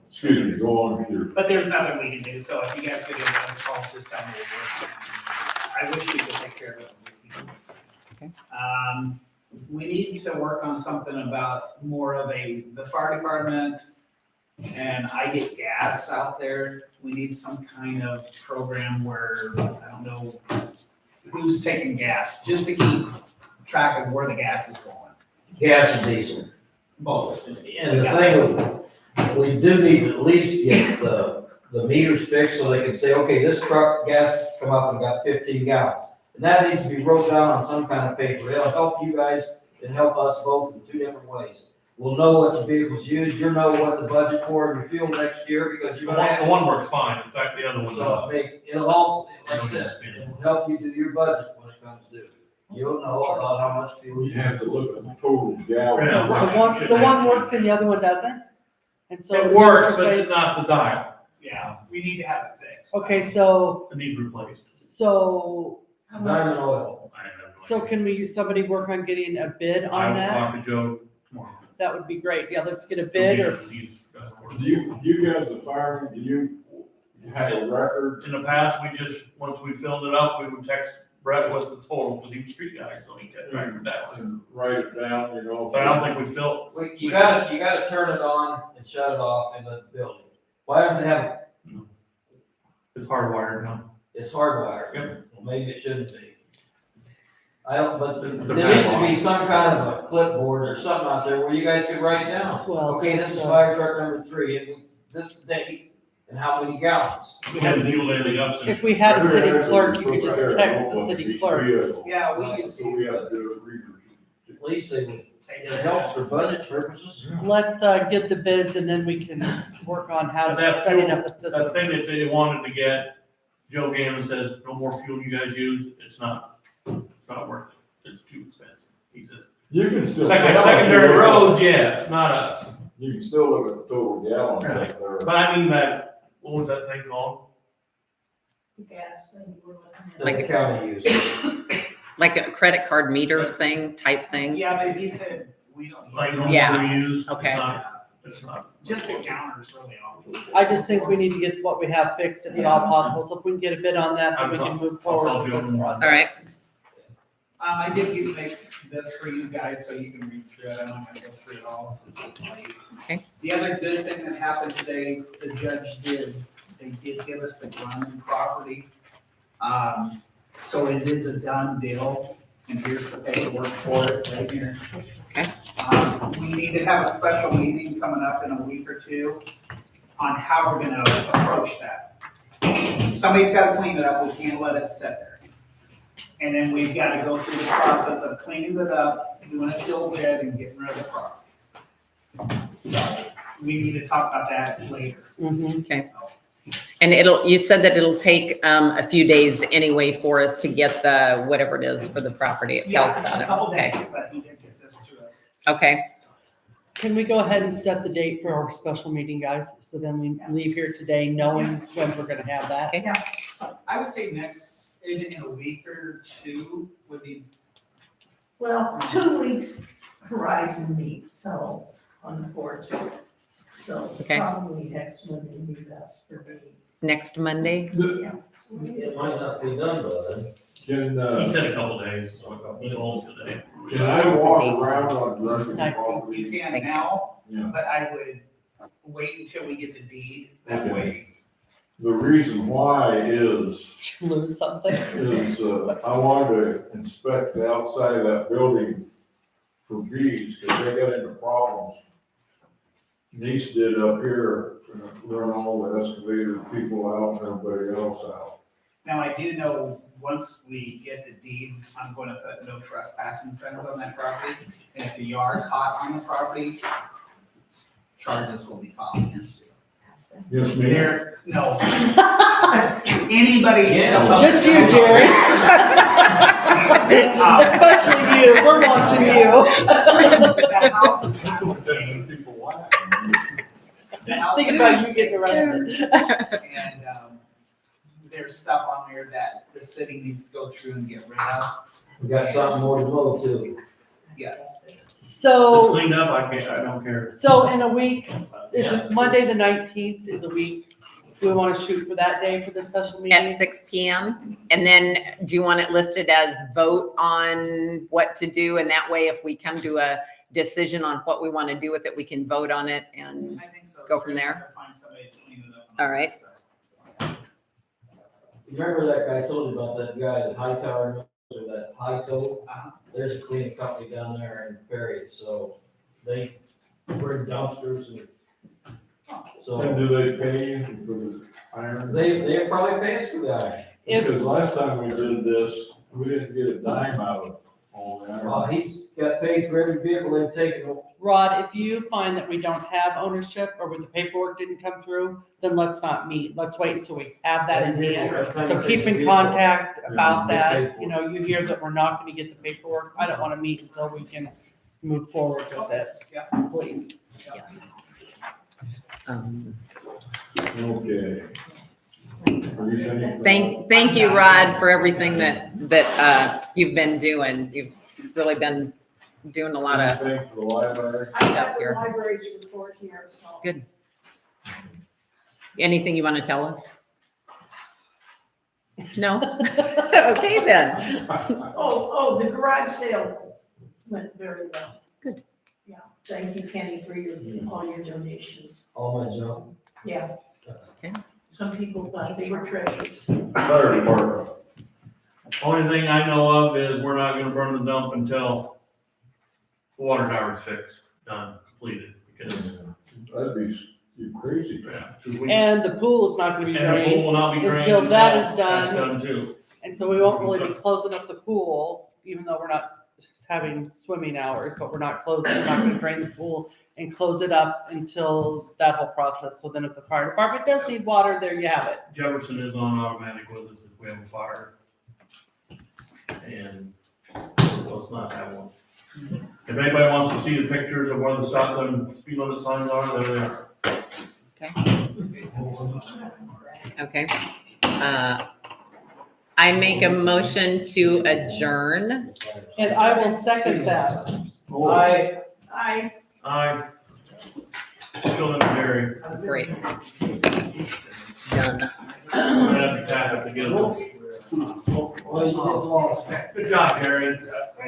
Excuse me, go on with your. But there's nothing we can do, so if you guys could get another call, just tell me we'll work. I wish we could take care of it. Okay. We need to work on something about more of the fire department, and I get gas out there. We need some kind of program where, I don't know who's taking gas, just to keep track of where the gas is going. Gas and diesel. Both. And the thing, we do need to at least get the meters fixed so they can say, okay, this truck gas come up and got 15 gallons. And that needs to be wrote down on some kind of paper. It'll help you guys and help us both in 2 different ways. We'll know what your vehicles use, you'll know what to budget for in your fuel next year because The you're gonna have. one works fine, in fact, the other one So does. it'll also, like I said, it'll help you do your budget when it comes due. You'll know about how much fuel You have to look at the total gallon. Yeah. The one works and the other one doesn't? And so. It works, say- but not the dial. Yeah, we need to have it fixed. Okay, so, It needs replaced. so, Diamond oil. I have no so idea. can we use somebody work on getting a bid I on will that? talk to Joe tomorrow. That would be great. Yeah, let's get a bid or, Do you guys, the firemen, do you have a record? In the past, once we filled it up, we would text Brett what the total, because he was street guy, so he kept track of that. And write it down, you know? But I don't think we filled. You gotta turn it on and shut it off in the building. Why don't they have, It's hardwired now. it's hardwired? Yep. Well, maybe it shouldn't be. I don't, but The there needs to padlock. be some kind of a clipboard or something out there where you guys could write down. well. Okay, this is fire truck number 3, and this date, and how many gallons. We haven't fueled anything up since. If we had a city clerk, you could just text the city clerk. Yeah, we used to So we use have to those. do it. At least it helps for budget purposes. Let's, get the bids and then we can work on how to That setting up fuel- a That system. thing that they wanted to get Joe Gammon says, no more fuel you guys use, it's not worth it, it's too expensive, he says. You can still. Secondary roads, yes, not us. You can still look at the total gallons Right. up there. But I mean that, what was that thing called? The gas thing you were looking at. Like The county uses. Like a credit card meter thing, type thing? Yeah, but he said we don't. Like, use no it. Yeah. more reuse, Okay. it's not. Just the counters really all. I just think we need to get what we have fixed if at all possible, so if we can get a bid on that, then we can move forward with this process. All right. I did get to make this for you guys so you can read through it. I'm not gonna go through it all. This is late. Okay. The other good thing that happened today, the judge they did give us the Grundy property. So it is a done deal, and here's the paperwork for it right here. Okay. We need to have a special meeting coming up in a week or two on how we're gonna approach that. Somebody's gotta clean it up, we can't let it sit there. And then we've gotta go through the process of cleaning it up, doing a seal bid and getting rid of the property. So, we need to talk about that later. Mhm. Okay. And you said that it'll take a few days anyway for us to get the, whatever it is for the property. It tells Yeah, about a it. couple Okay. days, but he did get this to us. Okay. Can we go ahead and set the date for our special meeting, guys? So then we leave here today knowing when we're gonna have that. Okay. I would say in a week or two would be, Well, 2 weeks Horizon meets, so on the 14th. So Okay. probably next Monday would be best for me. Next Monday? Yeah. It might not be done by then. Can, He said a couple days, he told us today. can I walk around on Grundy's you property? can Thank you. now, Yeah. but I would wait until we get the deed, that Okay. way. The reason why is Lose something. I wanted to inspect the outside of that building for bees, because they got into problems. Niece did up here, run all the excavator people out and everybody else out. Now, I do know, once we get the deed, I'm gonna put no trespassing signs on that property, and if you are caught on the property, charges will be filed against you. Yes, ma'am. No. Anybody. Yeah. Just you, Jerry. Especially you, we're watching you. The house is That's what safe. people want. The house Thinking is about you safe. getting arrested. And, there's stuff on there that the city needs to go through and get rid of, We got something more to know too. yes. It's So, cleaned up, I don't care. so in a week, is it Monday the 19th is a week? Do we want to shoot for that day for the special meeting? At 6 PM. And then do you want it listed as vote on what to do? And that way, if we come to a decision on what we want to do with it, we can vote on it and, I think so. Go from there. Find somebody to clean it up. All right. Remember that guy I told you about, that guy at Hightower, or that High Toe? Uh-huh. There's a cleaning company down there in Perry, so they bring dumpsters and And so do they pay you for the iron? they probably pay us for that. Because last time we did this, we didn't get a dime out of all the iron. He's got paid for every vehicle they've taken. Rod, if you find that we don't have ownership or the paperwork didn't come through, then let's not meet. Let's wait until we have that in hand. So keep in contact about that. You know, you hear that we're not gonna get the paperwork. I don't wanna meet until we can move forward with it. Yeah. Please. Okay. Are you finished? thank you, Rod, for everything that you've been doing. You've really been doing a lot of, Anything for the library? I have Up the here. library's report here, so. Good. Anything you want to tell us? No? Okay, then. Oh, the garage sale went very well. Good. Yeah, thank you, Kenny, for all your donations. All my junk. Yeah. Okay. Some people thought they were treasures. Fire department. Only thing I know of is we're not gonna burn the dump until the water tower's fixed, done, completed, because, That'd be, you crazy. yeah. 'Cause we- And the pool is not gonna be And the pool drained. will not be drained. Until that is That's done. done too. And so we won't really be closing up the pool, even though we're not having swimming hours, but we're not gonna drain the pool and close it up until that whole process. So then if the fire department does need water, there you have it. Jefferson is on automatic with us if we have a fire. And let's not have one. If anybody wants to see the pictures of where the stop and speed limit signs are, there they are. Okay. I make a motion to adjourn. And I will second that. Aye. I Aye. Still in Jerry. Great. Done. Have to get them. Good job, Jerry.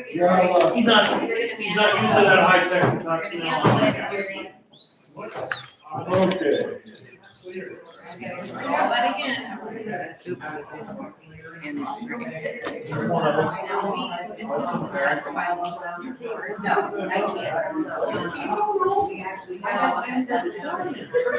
He's not used to that high tech. Okay. Oops. And No, I can't. So,